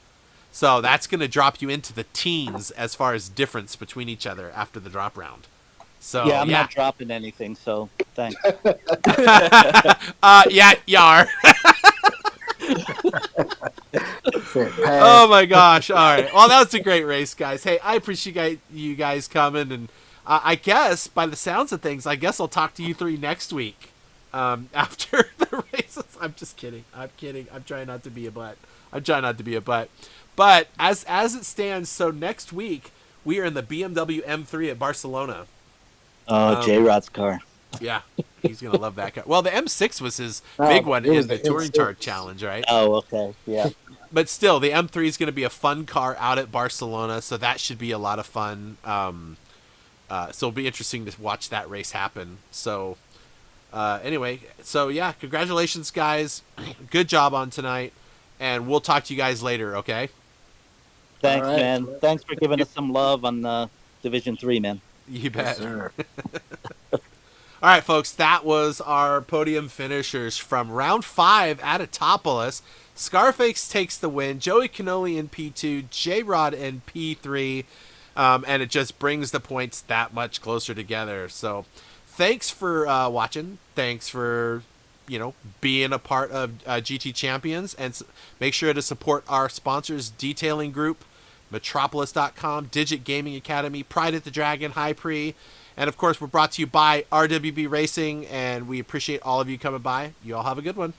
So that's going to drop you into the teens as far as difference between each other after the drop round. So yeah, I'm not dropping anything, so thanks. Yeah, you are. Oh my gosh! All right. Well, that was a great race, guys. Hey, I appreciate you guys coming, and I guess by the sounds of things, I guess I'll talk to you three next week after the races. I'm just kidding. I'm kidding. I'm trying not to be a butt. But as it stands, so next week we are in the BMW M3 at Barcelona. Oh, J-Rod's car. Yeah, he's going to love that car. Well, the M6 was his big one in the Touring Chart Challenge, right? Oh, okay, yeah. But still, the M3 is going to be a fun car out at Barcelona, so that should be a lot of fun. So it'll be interesting to watch that race happen. So anyway, so yeah, congratulations, guys. Good job on tonight, and we'll talk to you guys later, okay? Thanks, man. Thanks for giving us some love on Division 3, man. You bet. Yes, all right, folks, that was our podium finishers from round 5 at Autopolis. Scarface takes the win, Joey Cannoli in P2, J-Rod in P3, and it just brings the points that much closer together. So thanks for watching. Thanks for, being a part of GT Champions. And make sure to support our sponsors, Detailing Group, Metropolis.com, Digit Gaming Academy, Pride at the Dragon, High Pre, and of course we're brought to you by RWB Racing, and we appreciate all of you coming by. You all have a good one.